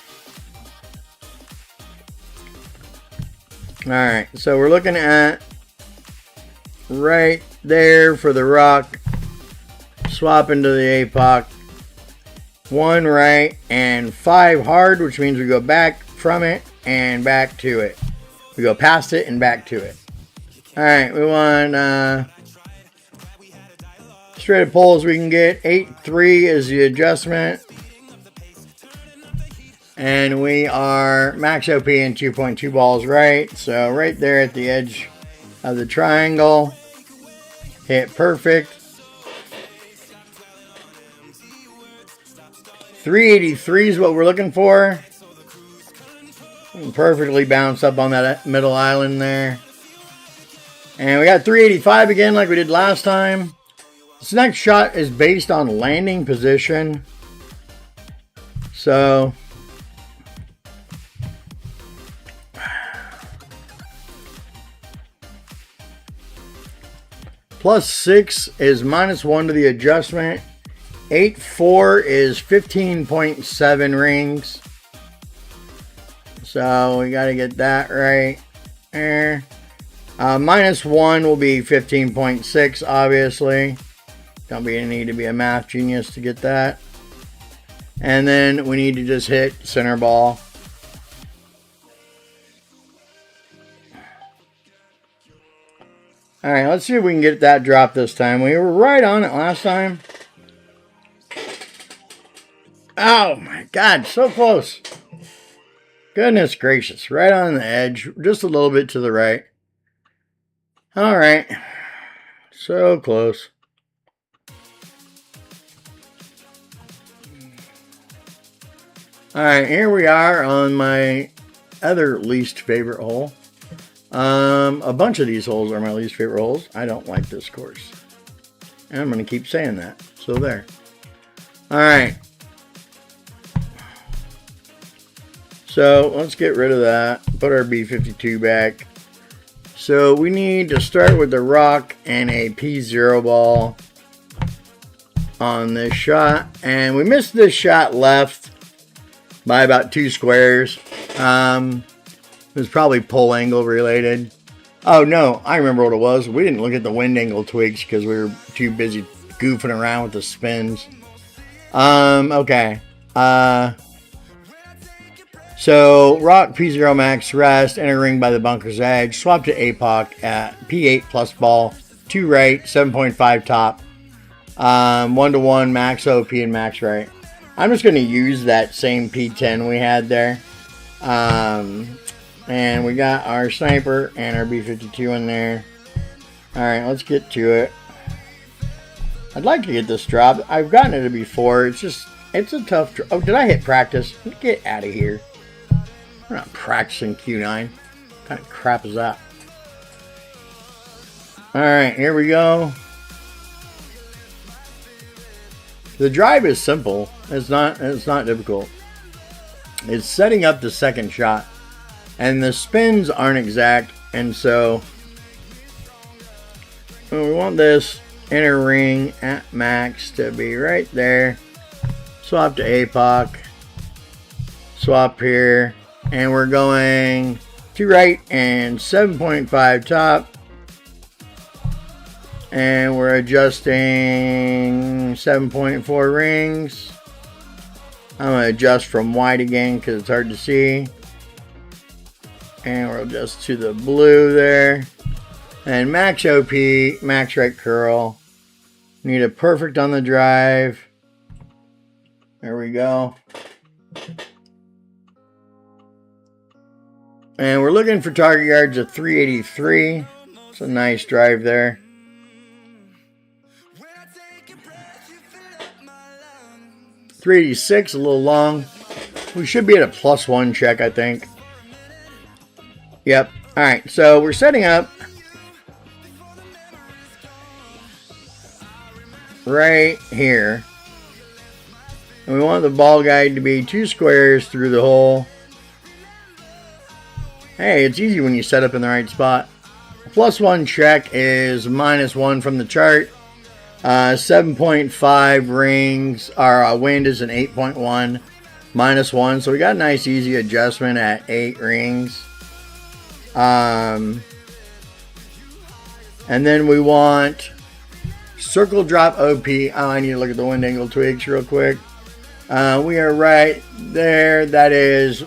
Alright, so we're looking at right there for the Rock. Swap into the APOC. 1 right and 5 hard, which means we go back from it and back to it. We go past it and back to it. Alright, we want straight up pull as we can get. 8-3 is the adjustment. And we are max OP and 2.2 balls right. So right there at the edge of the triangle. Hit perfect. 383 is what we're looking for. Perfectly bounced up on that middle island there. And we got 385 again like we did last time. This next shot is based on landing position. So +6 is -1 to the adjustment. 8.4 is 15.7 rings. So we got to get that right there. -1 will be 15.6, obviously. Don't need to be a math genius to get that. And then we need to just hit center ball. All right, let's see if we can get that drop this time. We were right on it last time. Oh my God, so close. Goodness gracious, right on the edge, just a little bit to the right. All right, so close. All right, here we are on my other least favorite hole. A bunch of these holes are my least favorite holes. I don't like this course. And I'm going to keep saying that. So there. All right. So let's get rid of that. Put our B52 back. So we need to start with the rock and a P0 ball on this shot. And we missed this shot left by about 2 squares. It was probably pull angle related. Oh no, I remember what it was. We didn't look at the wind angle tweaks because we were too busy goofing around with the spins. Okay. So rock P0 max rest, enter ring by the bunker's edge, swap to APOC at P8 plus ball, 2 right, 7.5 top, 1-to-1 max OP and max right. I'm just going to use that same P10 we had there. And we got our sniper and our B52 in there. Alright, let's get to it. I'd like to get this drop. I've gotten it before. It's a tough drop. Oh, did I hit practice? Get out of here. We're not practicing Q9. What kind of crap is that? Alright, here we go. The drive is simple. It's not difficult. It's setting up the second shot. And the spins aren't exact. And so we want this inner ring at max to be right there. Swap to APOC. Swap here. And we're going to right and 7.5 top. And we're adjusting 7.4 rings. I'm going to adjust from white again because it's hard to see. And we'll adjust to the blue there. And max OP, max right curl. Need a perfect on the drive. There we go. And we're looking for target yards of 383. It's a nice drive there. .386, a little long. We should be at a +1 check, I think. Yep. Alright, so we're setting up right here. And we want the ball guide to be 2 squares through the hole. Hey, it's easy when you set up in the right spot. +1 check is -1 from the chart. 7.5 rings. Our wind is an 8.1, -1. So we got a nice easy adjustment at 8 rings. And then we want circle drop OP. Oh, I need to look at the wind angle twigs real quick. We are right there. That is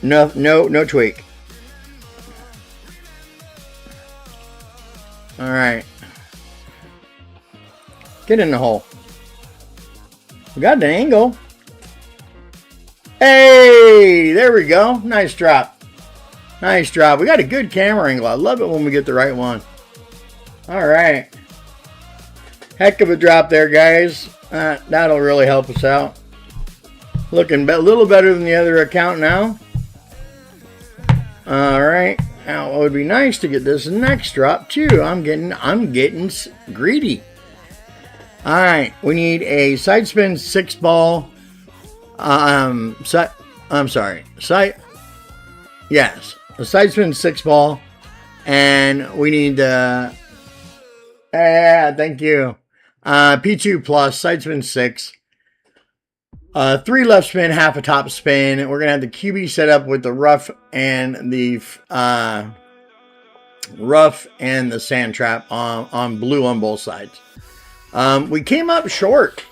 no tweak. All right. Get in the hole. We got the angle. Hey, there we go. Nice drop. Nice drop. We got a good camera angle. I love it when we get the right one. All right. Heck of a drop there, guys. That'll really help us out. Looking a little better than the other account now. Alright. Now it would be nice to get this next drop too. I'm getting greedy. Alright, we need a side spin 6 ball. I'm sorry. Yes, a side spin 6 ball. And we need the thank you. P2 plus, side spin 6. 3 left spin, half a top spin. We're gonna have the QB set up with the rough and the sand trap on blue on both sides. We came up short.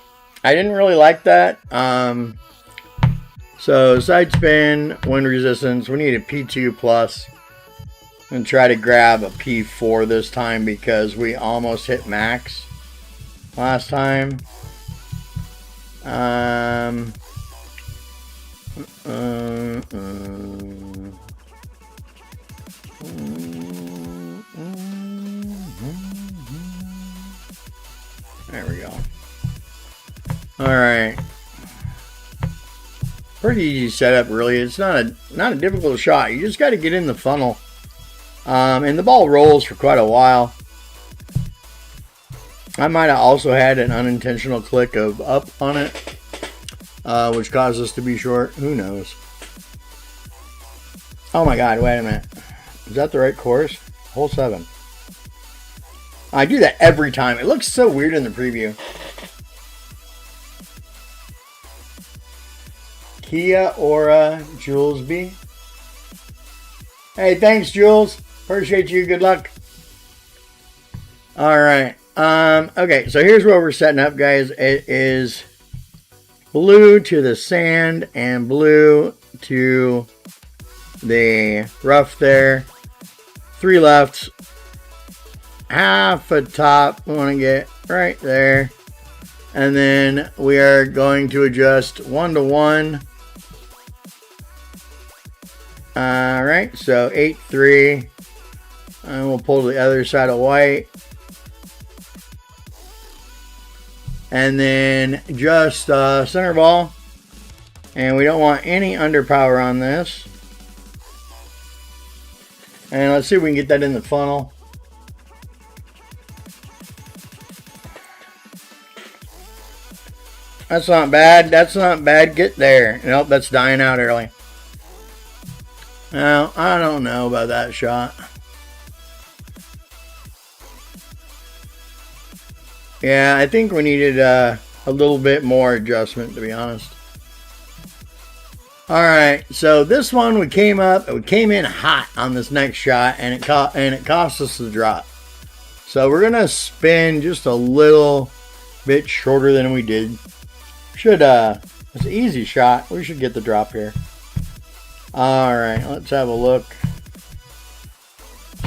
I didn't really like that. So side spin, wind resistance. We need a P2 plus. And try to grab a P4 this time because we almost hit max last time. There we go. All right. Pretty easy setup, really. It's not a difficult shot. You just got to get in the funnel. And the ball rolls for quite a while. I might have also had an unintentional click of up on it, which caused us to be short. Who knows? Oh my God, wait a minute. Is that the right course? Hole 7. I do that every time. It looks so weird in the preview. Kia Ora Jules B. Hey, thanks, Jules. Appreciate you. Good luck. All right. Okay, so here's where we're setting up, guys. It is blue to the sand and blue to the rough there. 3 lefts. Half a top. We want to get right there. And then we are going to adjust 1 to 1. All right, so 8-3. And we'll pull to the other side of white. And then just center ball. And we don't want any underpower on this. And let's see if we can get that in the funnel. That's not bad. That's not bad. Get there. Nope, that's dying out early. Now, I don't know about that shot. Yeah, I think we needed a little bit more adjustment, to be honest. All right, so this one we came in hot on this next shot, and it cost us the drop. So we're gonna spin just a little bit shorter than we did. It's an easy shot. We should get the drop here. All right, let's have a look.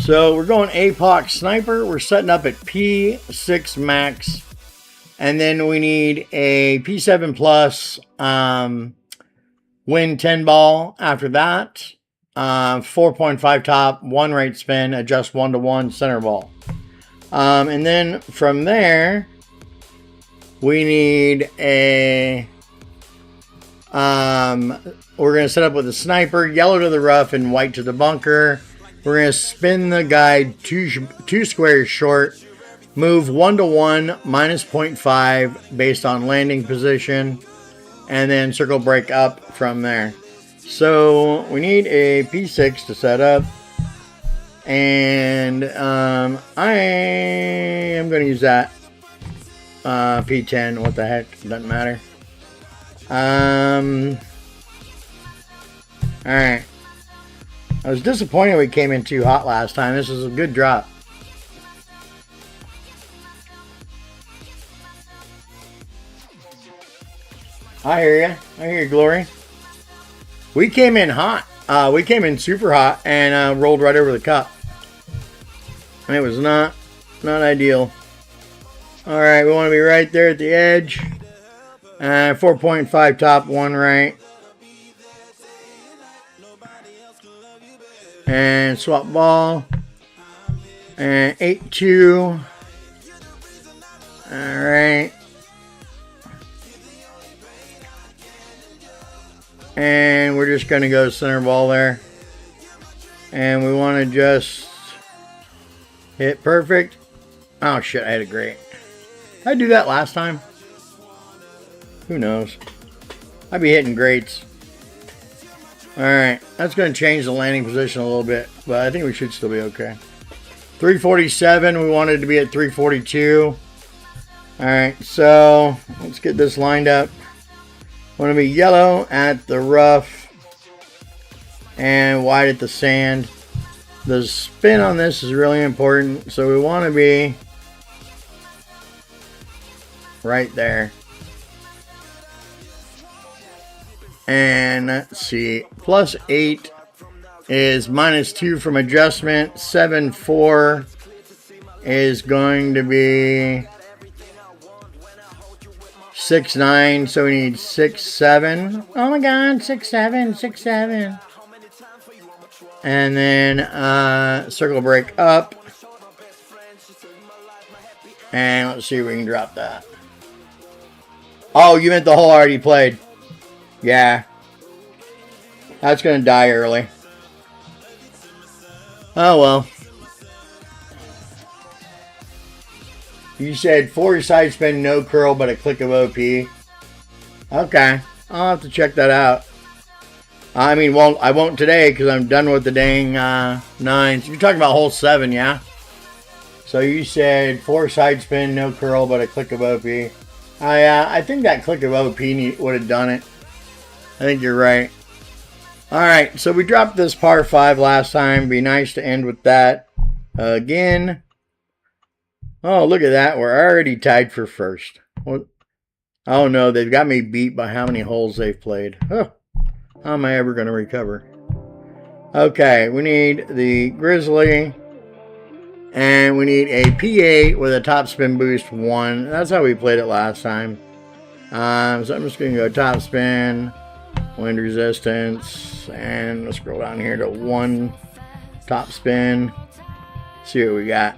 So we're going APOC Sniper. We're setting up at P6 max. And then we need a P7 plus win 10 ball after that. 4.5 top, 1 right spin, adjust 1 to 1 center ball. And then from there, we need a... we're going to set up with a sniper, yellow to the rough and white to the bunker. We're going to spin the guide two squares short, move 1 to 1 minus 0.5 based on landing position, and then circle break up from there. So we need a P6 to set up, and I am going to use that P10. What the heck? Doesn't matter. Alright. I was disappointed we came in too hot last time. This is a good drop. I hear you. I hear you, Glory. We came in hot. We came in super hot and rolled right over the cup. It was not ideal. Alright, we want to be right there at the edge. 4.5 top, 1 right. And swap ball. And 8-2. Alright. And we're just going to go center ball there. And we want to just hit perfect. Oh shit, I had a great. Did I do that last time? Who knows? I'd be hitting greats. Alright, that's going to change the landing position a little bit, but I think we should still be okay. 347, we wanted to be at 342. Alright, so let's get this lined up. Want to be yellow at the rough and white at the sand. The spin on this is really important, so we want to be right there. And let's see, +8 is -2 from adjustment. 7, 4 is going to be 6, 9. So we need 6, 7. Oh my God, 6, 7, 6, 7. And then circle break up. And let's see if we can drop that. Oh, you meant the hole already played. Yeah. That's going to die early. Oh well. You said 4 side spin, no curl, but a click of OP. Okay. I'll have to check that out. I mean, well, I won't today because I'm done with the dang 9s. You're talking about hole 7, yeah? So you said 4 side spin, no curl, but a click of OP. I think that click of OP would have done it. I think you're right. Alright, so we dropped this par 5 last time. Be nice to end with that again. Oh, look at that. We're already tied for first. Oh no, they've got me beat by how many holes they've played. Oh, how am I ever going to recover? Okay, we need the Grizzly. And we need a P8 with a top spin boost 1. That's how we played it last time. So I'm just going to go top spin, wind resistance, and let's scroll down here to 1 top spin. See what we got.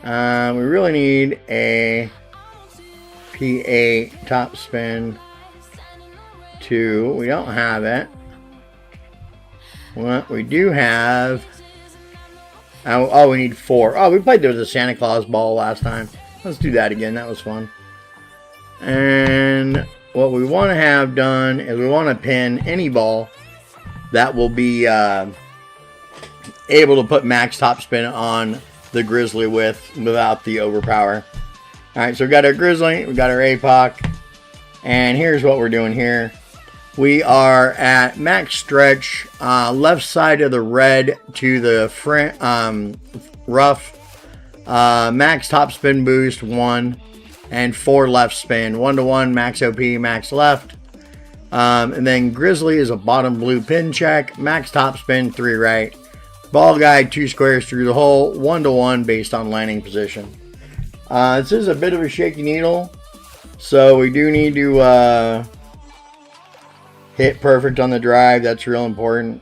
We really need a P8 top spin 2. We don't have it. What we do have... Oh, we need 4. Oh, we played there with a Santa Claus ball last time. Let's do that again. That was fun. And what we want to have done is we want to pin any ball that will be able to put max top spin on the Grizzly without the overpower. Alright, so we got our Grizzly, we got our APOC, and here's what we're doing here. We are at max stretch, left side of the red to the front, rough, max top spin boost 1, and 4 left spin, 1-to-1, max OP, max left. And then Grizzly is a bottom blue pin check, max top spin 3 right. Ball guide 2 squares through the hole, 1-to-1 based on landing position. This is a bit of a shaky needle, so we do need to hit perfect on the drive. That's real important.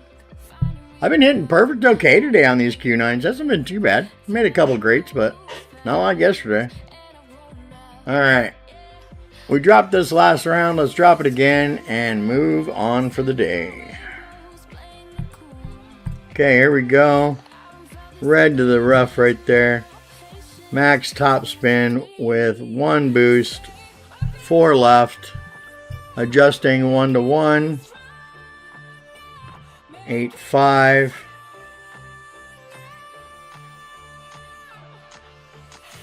I've been hitting perfect okay today on these Q9s. Hasn't been too bad. Made a couple greats, but not like yesterday. Alright. We dropped this last round. Let's drop it again and move on for the day. Okay, here we go. Red to the rough right there. Max top spin with 1 boost, 4 left. Adjusting 1-to-1. 8, 5.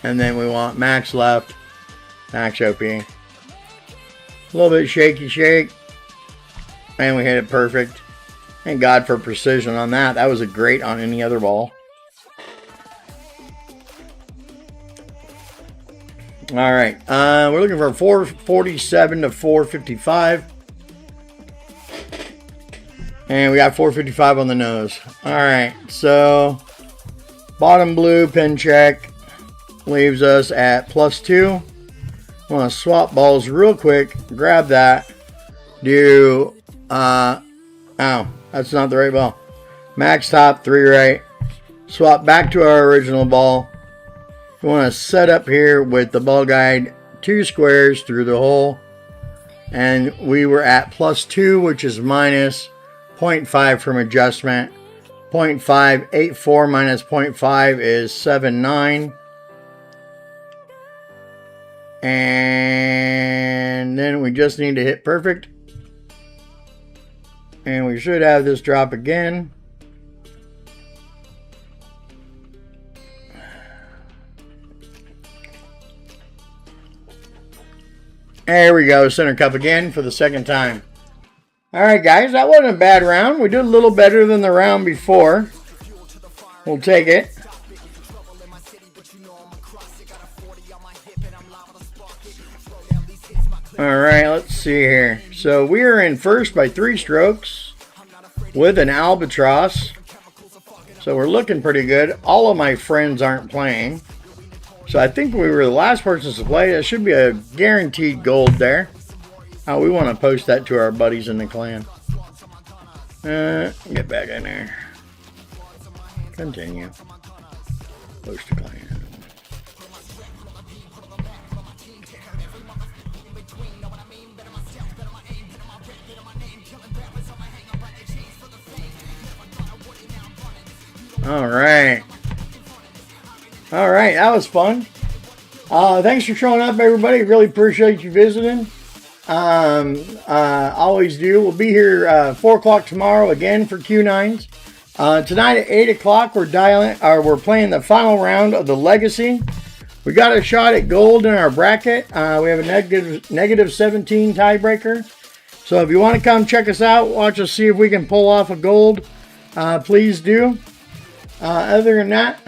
And then we want max left, max OP. A little bit shaky shake. And we hit it perfect. Thank God for precision on that. That was a great on any other ball. Alright, we're looking for 447 to 455. And we got 455 on the nose. Alright, so bottom blue pin check leaves us at +2. I want to swap balls real quick. Grab that. Do, oh, that's not the right ball. Max top, 3 right. Swap back to our original ball. You want to set up here with the ball guide 2 squares through the hole. And we were at +2, which is minus 0.5 from adjustment. 0.584 minus 0.5 is 79. And then we just need to hit perfect. And we should have this drop again. There we go, center cup again for the second time. Alright guys, that wasn't a bad round. We did a little better than the round before. We'll take it. Alright, let's see here. So we are in first by 3 strokes with an albatross. So we're looking pretty good. All of my friends aren't playing. So I think we were the last persons to play. That should be a guaranteed gold there. We want to post that to our buddies in the clan. Get back in there. Continue. Post to clan. Alright. Alright, that was fun. Thanks for showing up, everybody. Really appreciate you visiting. Always do. We'll be here 4 o'clock tomorrow again for Q9s. Tonight at 8 o'clock we're playing the final round of the Legacy. We got a shot at gold in our bracket. We have a negative 17 tiebreaker. So if you want to come check us out, watch us see if we can pull off a gold, please do. Other than that,